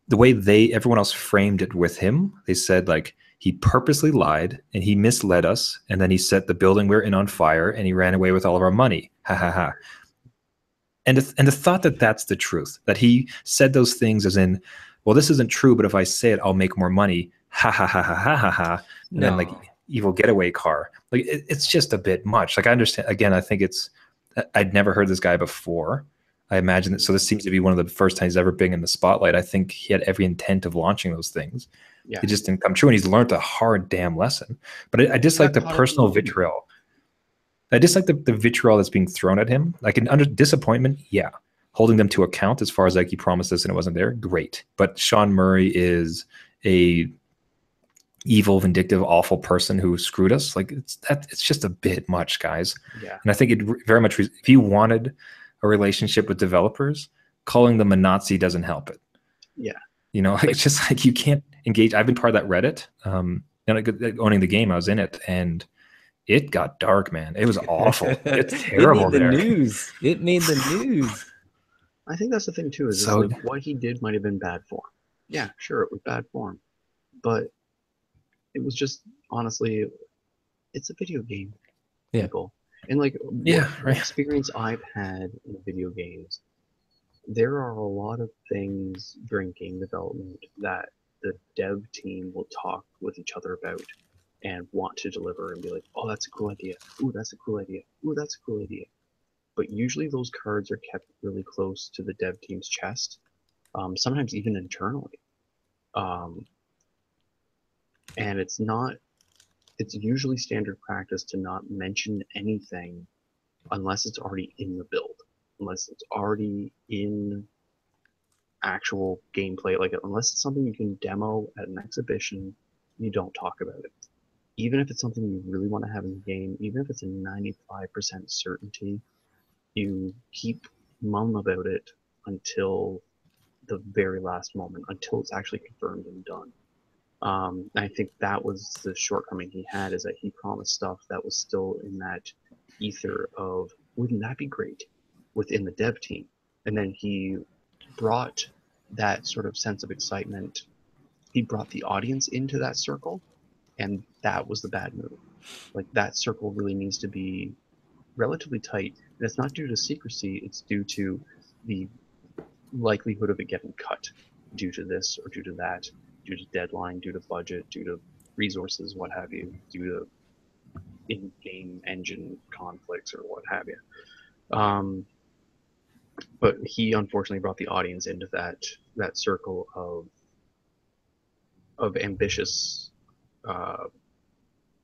A: the way everyone else framed it with him. They said like he purposely lied and he misled us, and then he set the building we're in on fire, and he ran away with all of our money. Ha ha ha. And the thought that that's the truth, that he said those things as in, well, this isn't true, but if I say it, I'll make more money. Ha ha ha ha ha ha ha. And then like
C: No.
A: evil getaway car. Like it's just a bit much. Like I understand. Again, I think I'd never heard this guy before. I imagine that. So this seems to be one of the first times he's ever been in the spotlight. I think he had every intent of launching those things.
B: Yeah.
A: It just didn't come true, and he's learned a hard damn lesson. But I
B: He
A: dislike
B: got
A: the
B: caught up in
A: personal
B: the moment.
A: vitriol. I dislike the vitriol that's being thrown at him. Like in under disappointment, yeah. Holding them to account as far as like he promised this and it wasn't there, great. But Sean Murray is a evil, vindictive, awful person who screwed us. Like it's just a bit much, guys.
B: Yeah.
A: And I think it very much, if you wanted a relationship with developers, calling them a Nazi doesn't help it.
B: Yeah.
A: You know, like,
B: Like,
A: it's just like you can't engage. I've been part of that Reddit. And owning the game, I was in it, and it got dark, man. It was awful. It's
C: It
A: terrible
C: made the
A: there.
C: news. It made the news.
B: I think that's the thing too, is
A: So
B: like what he did might have been bad form. Yeah, sure, it was bad form. But it was just honestly, it's a video game,
C: Yeah.
B: people. And like what
A: yeah, right.
B: experience I've had in video games, there are a lot of things during game development that the dev team will talk with each other about and want to deliver and be like, oh, that's a cool idea. Ooh, that's a cool idea. Ooh, that's a cool idea. But usually those cards are kept really close to the dev team's chest, sometimes even internally. Um, and it's usually standard practice to not mention anything unless it's already in the build, unless it's already in actual gameplay. Like, unless it's something you can demo at an exhibition, you don't talk about it. Even if it's something you really want to have in the game, even if it's a 95% certainty, you keep mum about it until the very last moment, until it's actually confirmed and done. I think that was the shortcoming he had, is that he promised stuff that was still in that ether of, wouldn't that be great, within the dev team. And then he brought that sort of sense of excitement. He brought the audience into that circle, and that was the bad move. Like that circle really needs to be relatively tight, and it's not due to secrecy, it's due to the likelihood of it getting cut due to this or due to that, due to deadline, due to budget, due to resources, what have you, due to in-game engine conflicts or what have you. But he unfortunately brought the audience into that circle of ambitious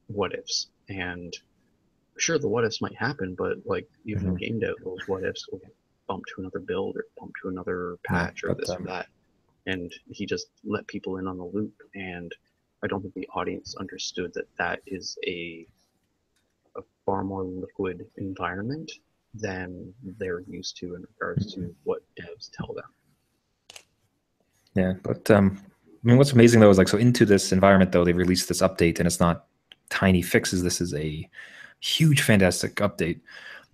B: what ifs. And sure, the what ifs might happen, but like even in game dev, those what ifs will get bumped to another build or bumped to another patch or this or that. And he just let people in on the loop, and I don't think the audience understood that that is a far more liquid environment than they're used to in regards to what devs tell them.
A: Yeah, but I mean, what's amazing though is like, so into this environment though, they released this update, and it's not tiny fixes. This is a huge, fantastic update.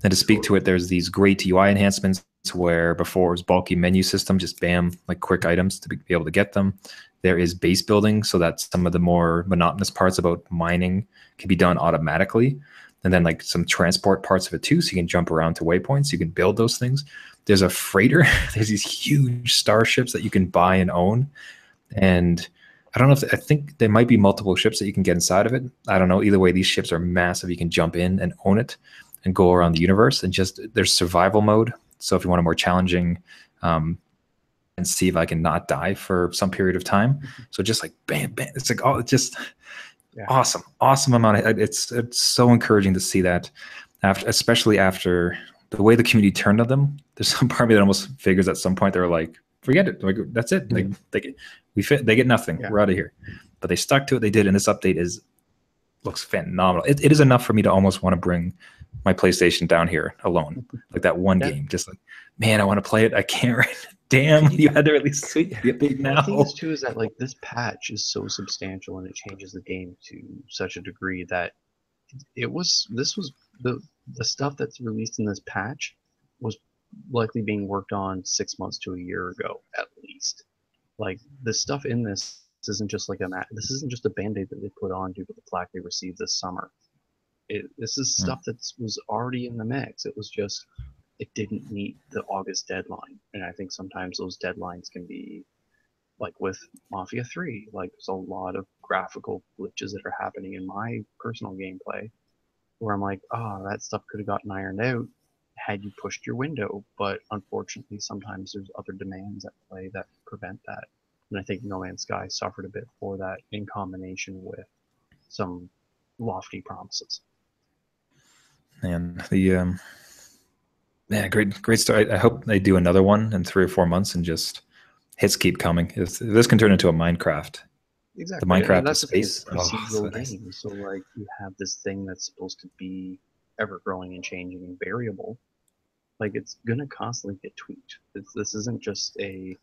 A: And to speak to it, there's these great UI enhancements where before it was bulky menu system, just bam, like quick items to be able to get them. There is base building, so that some of the more monotonous parts about mining can be done automatically. And then like some transport parts of it too, so you can jump around to waypoints, you can build those things. There's a freighter, there's these huge starships that you can buy and own. And I don't know if, I think there might be multiple ships that you can get inside of it. I don't know. Either way, these ships are massive. You can jump in and own it and go around the universe. And just there's survival mode. So if you want a more challenging and see if I can not die for some period of time. So just like bam, bam. It's like, oh, it's just awesome amount of, it's so encouraging to see that, after, especially after the way the community turned on them. There's some part of me that almost figures at some point they were like, forget it. Like that's it. Like they get nothing. We're out of here. But they stuck to it. They did, and this update looks phenomenal. It is enough for me to almost want to bring my PlayStation down here alone, like that one game. Just like, man, I want to play it. I can't. Right? Damn, you had to at least get big now.
B: The thing is too is that like this patch is so substantial and it changes the game to such a degree that this was the stuff that's released in this patch was likely being worked on 6 months to a year ago at least. Like the stuff in this isn't just like this isn't just a band-aid that they put on due to the flack they received this summer. This is stuff that was already in the mix. It was just it didn't meet the August deadline, and I think sometimes those deadlines can be like with Mafia 3. Like there's a lot of graphical glitches that are happening in my personal gameplay where I'm like, that stuff could have gotten ironed out had you pushed your window, but unfortunately sometimes there's other demands at play that prevent that. And I think No Man's Sky suffered a bit for that in combination with some lofty promises.
A: And the great story. I hope they do another one in 3 or 4 months and just hits keep coming. This can turn into a Minecraft.
B: Exactly.
A: The Minecraft is space.
B: Procedural game. So like you have this thing that's supposed to be ever growing and changing and variable. Like it's gonna constantly get tweaked. This isn't just an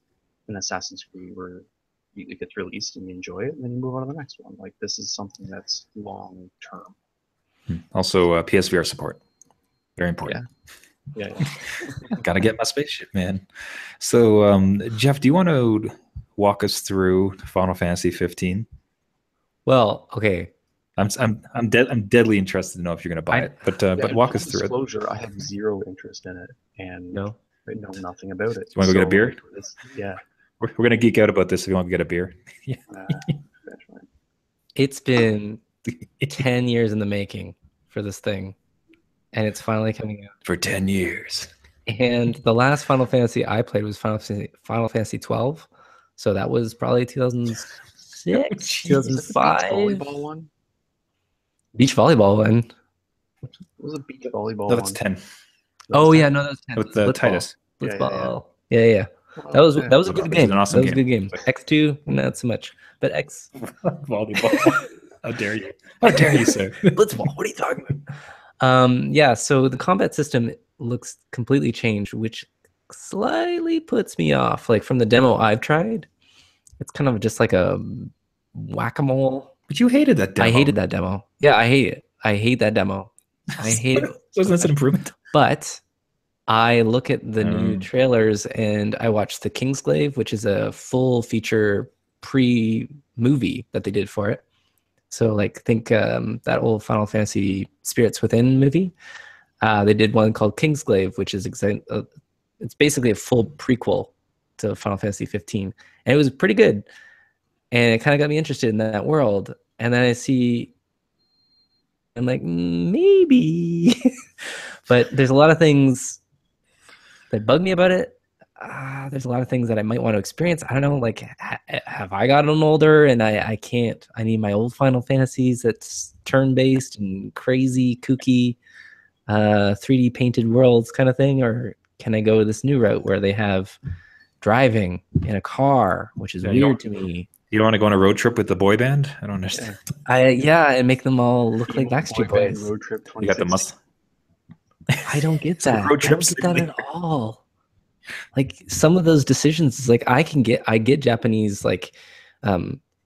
B: Assassin's Creed where it gets released and you enjoy it and then you move on to the next one. Like this is something that's long term.
A: Also, PSVR support, very important.
B: Yeah.
A: Gotta get my spaceship, man. So, Jeff, do you want to walk us through Final Fantasy 15?
C: Well, okay.
A: I'm deadly interested to know if you're going to buy it, but walk us through it.
B: Disclosure: I have zero interest in it, and I know nothing about it.
A: You want to go get a beer?
B: Yeah,
A: we're going to geek out about this if you want to get a beer. Yeah.
C: It's been 10 years in the making for this thing, and it's finally coming out.
A: For 10 years.
C: And the last Final Fantasy I played was Final Fantasy 12, so that was probably 2006, 2005.
B: Volleyball one.
C: Beach volleyball one.
B: It was a beach volleyball.
A: No, that's 10.
C: Yeah, no, that's 10.
A: With the Titus.
C: Blitzball. Yeah.
B: Well,
C: that was a good game.
A: An awesome
C: that was a good game. X2, not so much, but X.
A: Volleyball. How dare you? How dare you, sir?
C: Blitzball. What are you talking about? So the combat system looks completely changed, which slightly puts me off. Like from the demo I've tried, it's kind of just like a whack-a-mole.
A: But you hated that demo.
C: I hated that demo. Yeah, I hate it. I hate that demo. I hate it.
A: Wasn't that an improvement?
C: But I look at the new trailers and I watched the Kingsglaive, which is a full feature pre-movie that they did for it. So like think that old Final Fantasy Spirits Within movie. They did one called Kingsglaive, which is it's basically a full prequel to Final Fantasy 15, and it was pretty good. And it kind of got me interested in that world. And then I'm like, maybe. But there's a lot of things that bug me about it. There's a lot of things that I might want to experience. I don't know, like, have I gotten older and I can't, I need my old Final Fantasies that's turn-based and crazy, kooky, 3D painted worlds kind of thing? Or can I go this new route where they have driving in a car, which is weird to me?
A: You don't want to go on a road trip with the boy band? I don't understand.
C: And make them all look like Backstreet Boys.
B: Road trip.
A: You got the muscle.
C: I don't get that. I don't get that at all. Like some of those decisions is like I get Japanese like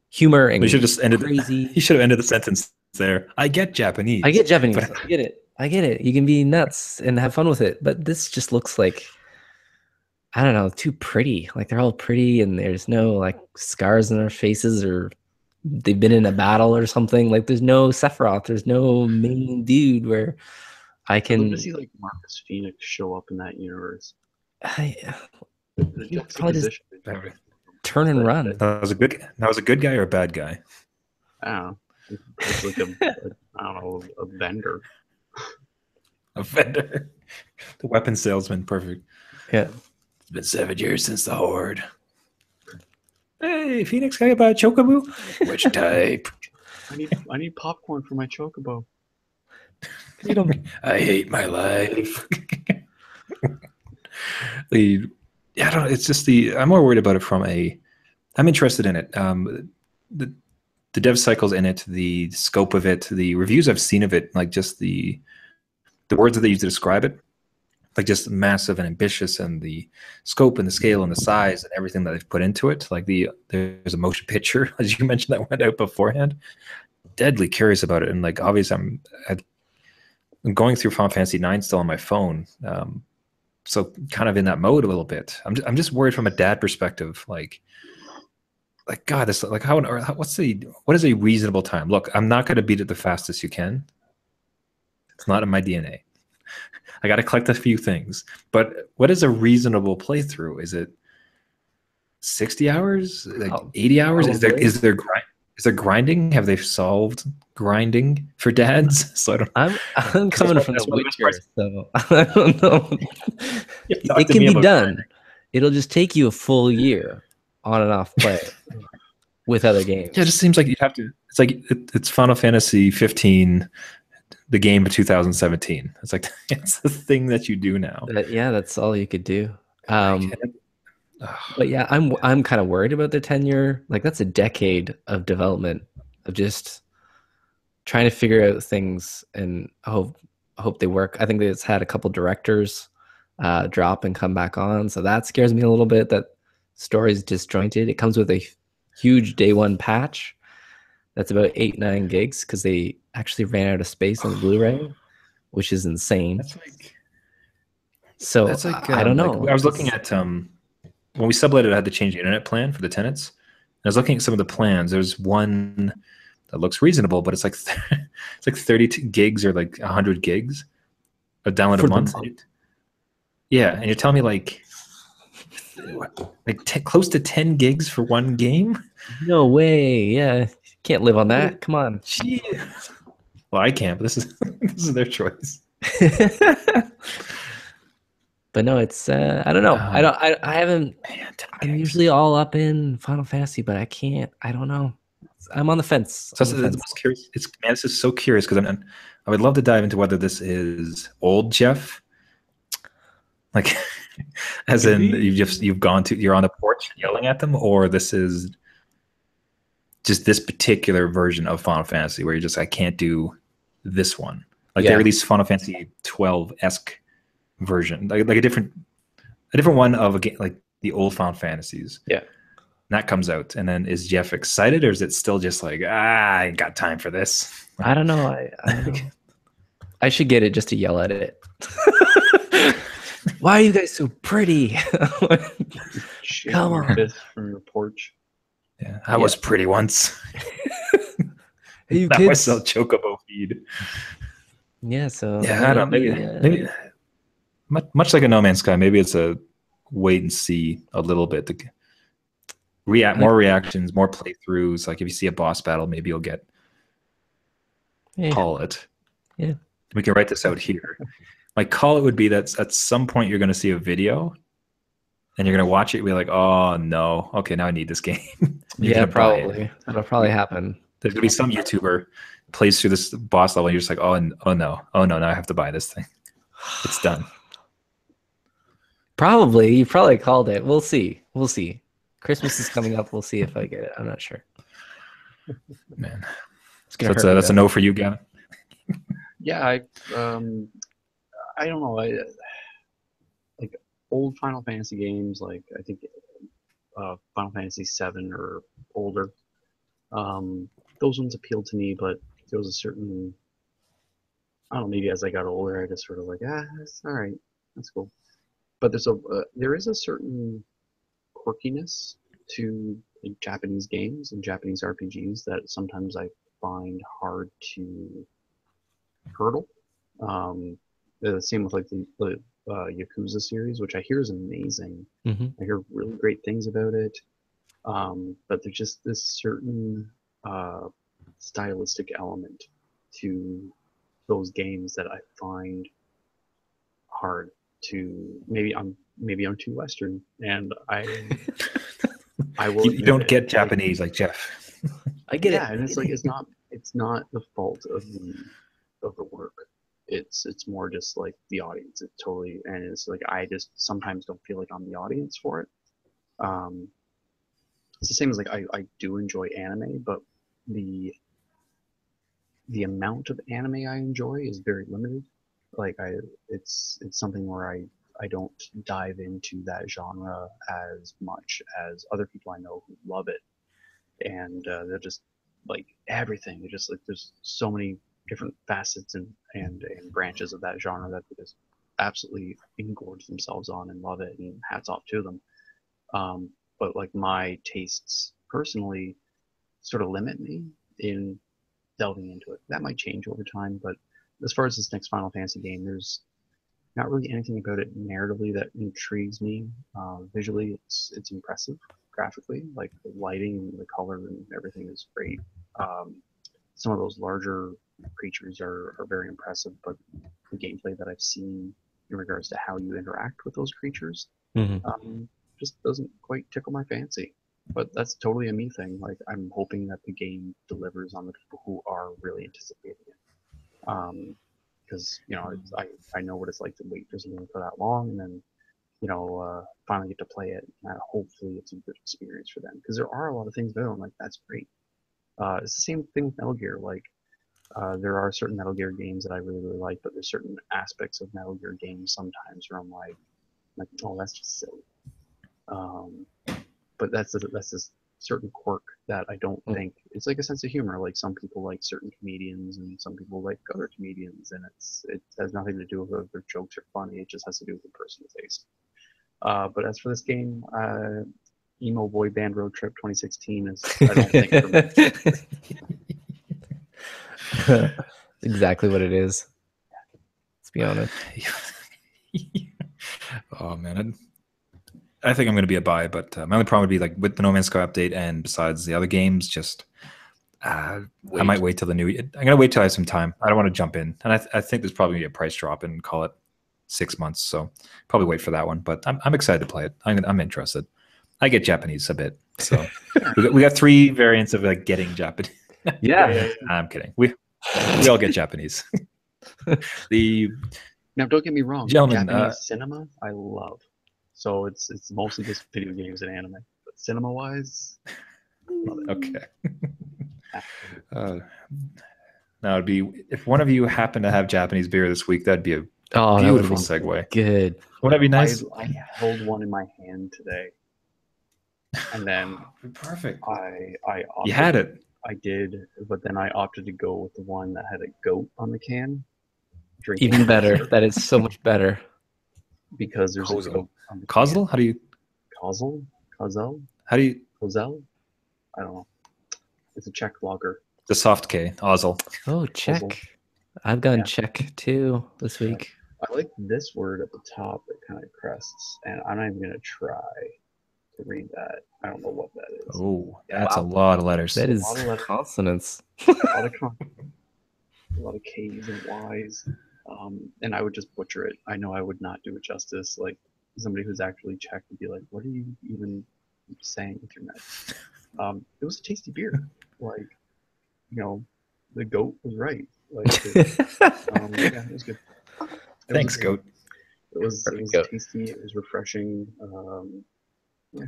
C: humor and
A: you should just ended
C: crazy.
A: You should have ended the sentence there. I get Japanese.
C: I get Japanese. I get it. You can be nuts and have fun with it, but this just looks like, I don't know, too pretty. Like they're all pretty and there's no like scars on their faces or they've been in a battle or something. Like there's no Sephiroth. There's no main dude where I can.
B: I'd love to see like Marcus Phoenix show up in that universe.
C: He probably just turn and run.
A: That was a good guy or a bad guy?
B: I don't know. It's like a vendor.
A: A vendor. The weapon salesman, perfect.
C: Yeah.
A: It's been 7 years since the Horde. Hey, Phoenix, can I buy a chocobo? Which type?
B: I need popcorn for my chocobo.
A: I hate my life. I don't know. It's just I'm more worried about it I'm interested in it. The dev cycles in it, the scope of it, the reviews I've seen of it, like just the words that they use to describe it, like just massive and ambitious, and the scope and the scale and the size and everything that they've put into it. Like there's a motion picture, as you mentioned, that went out beforehand. Deadly curious about it, and like obviously I'm going through Final Fantasy 9 still on my phone, so kind of in that mode a little bit. I'm just worried from a dad perspective, like God, this like what is a reasonable time? Look, I'm not going to beat it the fastest you can. It's not in my DNA. I got to collect a few things, but what is a reasonable playthrough? Is it 60 hours? Like 80 hours? Is there grinding? Have they solved grinding for dads? So
C: I'm coming from the Witcher, so I don't know. It can be done. Grinding. It'll just take you a full year on and off play with other games.
A: Yeah, it just seems like you have to. It's like it's Final Fantasy 15. The game of 2017. It's like it's the thing that you do now.
C: Yeah, that's all you could do. But yeah, I'm kind of worried about the tenure. Like that's a decade of development of just trying to figure out things, and I hope they work. I think it's had a couple directors drop and come back on, so that scares me a little bit. That story's disjointed. It comes with a huge day one patch. That's about 8-9 gigs because they actually ran out of space on the Blu-ray, which is insane. That's like I don't know.
A: Like, I was looking at when we subletted, I had to change the internet plan for the tenants. And I was looking at some of the plans. There's one that looks reasonable, but it's like 32 gigs or like 100 gigs a download a month. Yeah, and you're telling me like close to 10 gigs for one game?
C: No way. Yeah. Can't live on that. Come on.
A: Jeez. Well, I can't, but this is their choice.
C: But no, it's I don't know. I haven't. I'm usually all up in Final Fantasy, but I can't. I don't know. I'm on the fence.
A: So the most curious. This is so curious because I would love to dive into whether this is old Jeff, like, as in you're on the porch yelling at them, or this is just this particular version of Final Fantasy where you're just, I can't do this one. Like they released Final Fantasy 12-esque version, like a different one of a game, like the old Final Fantasies.
C: Yeah.
A: And that comes out, and then is Jeff excited, or is it still just like, I ain't got time for this?
C: I don't know. I should get it just to yell at it. Why are you guys so pretty? Come on.
B: From your porch.
A: Yeah, I was pretty once.
C: Hey, you
A: Not
C: kids.
A: myself chocobo feed.
C: Yeah, so
A: Yeah, I don't know. Maybe much like a No Man's Sky, maybe it's a wait and see a little bit to more reactions, more playthroughs. Like if you see a boss battle, maybe you'll get call it.
C: Yeah.
A: We can write this out here. My call it would be that at some point you're going to see a video and you're going to watch it and be like, oh no, okay, now I need this game.
C: Yeah, probably. That'll probably happen.
A: There's going to be some YouTuber plays through this boss level and you're just like, oh no, now I have to buy this thing. It's done.
C: Probably. You probably called it. We'll see. Christmas is coming up. We'll see if I get it. I'm not sure.
A: Man.
C: It's gonna hurt
A: That's a no for you, Gavin.
B: Yeah, I don't know. Like old Final Fantasy games, like I think Final Fantasy VII or older. Those ones appealed to me, but there was a certain, I don't know, maybe as I got older, I just sort of like, that's all right, that's cool. But there is a certain quirkiness to Japanese games and Japanese RPGs that sometimes I find hard to hurdle. The same with like the Yakuza series, which I hear is amazing.
C: Mm-hmm.
B: I hear really great things about it. But there's just this certain stylistic element to those games that I find hard to. Maybe I'm too Western, and I will.
A: You don't get Japanese like Jeff.
C: I get it.
B: Yeah, and it's like it's not the fault of the work. It's more just like the audience. It totally, and it's like I just sometimes don't feel like I'm the audience for it. It's the same as like I do enjoy anime, but the amount of anime I enjoy is very limited. Like it's something where I don't dive into that genre as much as other people I know who love it, and they're just like everything. They're just like there's so many different facets and branches of that genre that they just absolutely engorge themselves on and love it, and hats off to them. But like my tastes personally sort of limit me in delving into it. That might change over time, but as far as this next Final Fantasy game, there's not really anything about it narratively that intrigues me. Visually, it's impressive. Graphically, like the lighting and the color and everything is great. Some of those larger creatures are very impressive, but the gameplay that I've seen in regards to how you interact with those creatures just doesn't quite tickle my fancy. But that's totally a me thing. Like I'm hoping that the game delivers on the people who are really anticipating it. Because I know what it's like to wait for something for that long, and then finally get to play it. And hopefully, it's a good experience for them. Because there are a lot of things about it. I'm like, that's great. It's the same thing with Metal Gear. Like there are certain Metal Gear games that I really really like, but there's certain aspects of Metal Gear games sometimes where I'm like, oh, that's just silly. But that's this certain quirk that I don't think it's like a sense of humor. Like some people like certain comedians and some people like other comedians, and it has nothing to do with whether their jokes are funny. It just has to do with the person's taste. But as for this game, Emo Boy Band Road Trip 2016 is I don't think for me.
C: That's exactly what it is. Let's be honest.
A: Oh man, I think I'm going to be a buy, but my only problem would be like with the No Man's Sky update and besides the other games, just I might wait till the new. I'm going to wait till I have some time. I don't want to jump in, and I think there's probably going to be a price drop and call it 6 months. So probably wait for that one. But I'm excited to play it. I'm interested. I get Japanese a bit, so we got 3 variants of like getting Japanese.
C: Yeah.
A: I'm kidding. We all get Japanese.
B: Now, don't get me wrong.
A: Gentlemen,
B: Japanese cinema, I love. So it's mostly just video games and anime. But cinema-wise, love it.
A: Okay. Now it'd be if one of you happened to have Japanese beer this week, that'd be a beautiful segue.
C: Good.
A: Wouldn't that be nice?
B: I held one in my hand today, and then
A: perfect.
B: You
A: had it.
B: I did, but then I opted to go with the one that had a goat on the can.
C: Even better. That is so much better.
B: Because there's a goat on the
A: Kozel? How do you?
B: Kozel?
A: How do you?
B: Kozel? I don't know. It's a Czech vlogger.
A: The soft K, Ozzel.
C: Oh, check. I've gone check too this week.
B: I like this word at the top that kind of crests, and I'm not even going to try to read that. I don't know what that is.
A: Oh, that's a lot of letters.
C: That is consonants.
B: A lot of K's and Y's. And I would just butcher it. I know I would not do it justice. Like, somebody who's actually checked would be like, what are you even saying with your mouth? It was a tasty beer. Like, you know, the goat was right. Like, yeah, it was good.
A: Thanks, goat.
B: It was tasty. It was refreshing. Yeah,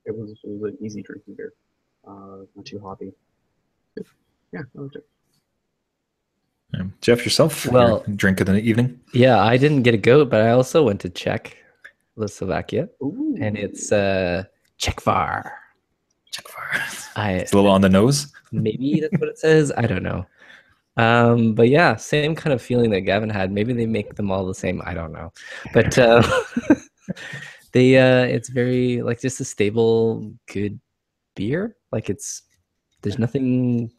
B: it was an easy drinking beer. Not too hoppy. Yeah, I liked it.
A: Jeff, yourself?
C: Well,
A: your drink of the evening?
C: Yeah, I didn't get a goat, but I also went to Czechoslovakia.
B: Ooh.
C: And it's Czechvar.
A: It's a little on the nose.
C: Maybe that's what it says. I don't know. But yeah, same kind of feeling that Gavin had. Maybe they make them all the same. I don't know. But it's very like just a stable, good beer. Like there's nothing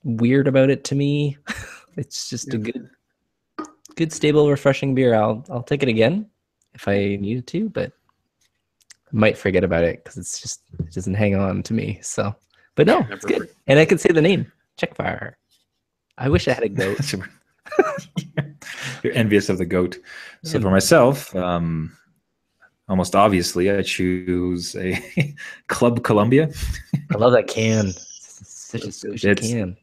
C: weird about it to me. It's just a good, stable, refreshing beer. I'll take it again if I needed to, but I might forget about it because it doesn't hang on to me. So, but no, it's good, and I can say the name Czechvar. I wish I had a goat.
A: You're envious of the goat. So for myself, almost obviously, I choose a Club Columbia.
C: I love that can. It's such a squishy can.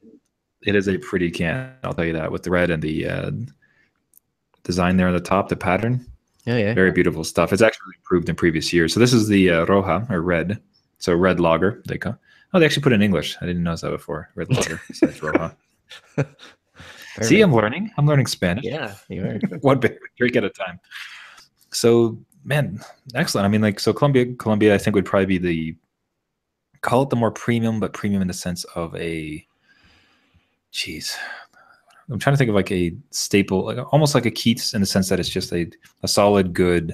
A: It is a pretty can, I'll tell you that, with the red and the design there on the top, the pattern.
C: Yeah.
A: Very beautiful stuff. It's actually improved in previous years. So this is the Roja, or red. So red lager. They actually put it in English. I didn't notice that before. Red lager besides Roja. See, I'm learning Spanish.
C: Yeah, you are.
A: One big drink at a time. So, man, excellent. I mean, like, so Columbia, I think would probably be call it the more premium, but premium in the sense of I'm trying to think of like a staple, like almost like a Keats in the sense that it's just a solid, good,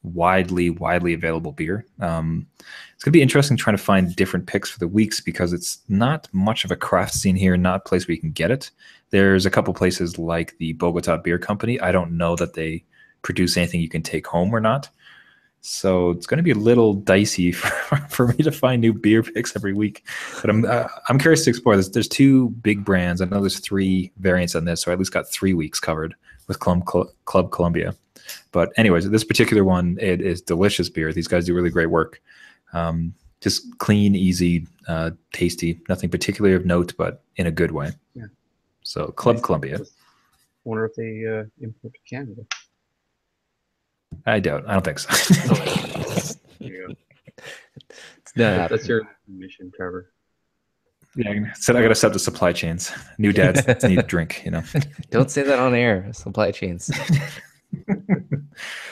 A: widely available beer. It's going to be interesting trying to find different picks for the weeks because it's not much of a craft scene here, not a place where you can get it. There's a couple places like the Bogota Beer Company. I don't know that they produce anything you can take home or not. So it's going to be a little dicey for me to find new beer picks every week. But I'm curious to explore this. There's two big brands. I know there's 3 variants on this, so I at least got 3 weeks covered with Club Columbia. But anyways, this particular one, it is delicious beer. These guys do really great work. Just clean, easy, tasty. Nothing particularly of note, but in a good way.
B: Yeah.
A: So Club Columbia.
B: I wonder if they import to Canada.
A: I don't think so.
B: There you go.
C: That's
B: your mission, Trevor.
A: Yeah, I got to set the supply chains. New dads need to drink,
C: Don't say that on air. Supply chains.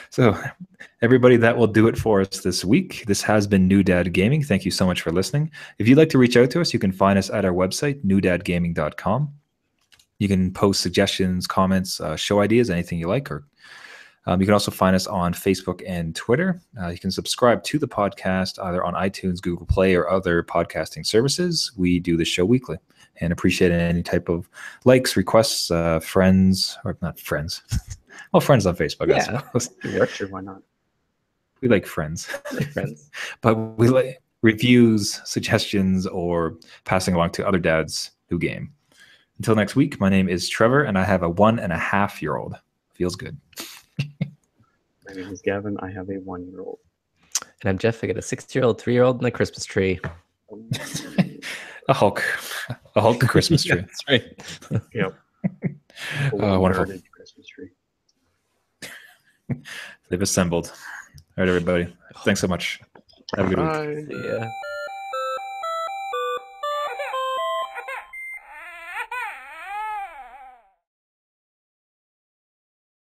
A: So, everybody, that will do it for us this week. This has been New Dad Gaming. Thank you so much for listening. If you'd like to reach out to us, you can find us at our website, newdadgaming.com. You can post suggestions, comments, show ideas, anything you like, or you can also find us on Facebook and Twitter. You can subscribe to the podcast either on iTunes, Google Play, or other podcasting services. We do the show weekly and appreciate any type of likes, requests, friends, or not friends. Well, friends on Facebook, I suppose.
B: Yeah, sure, why not?
A: We like friends. But we like reviews, suggestions, or passing along to other dads who game. Until next week, my name is Trevor, and I have a 1.5-year-old. Feels good.
B: My name is Gavin. I have a 1-year-old.
C: And I'm Jeff. I got a 6-year-old, 3-year-old, and a Christmas tree.
A: A Hulk Christmas tree.
C: That's right.
B: Yep.
A: Wonderful.
B: Christmas tree.
A: They've assembled. All right, everybody. Thanks so much. Have a good week.
C: Yeah.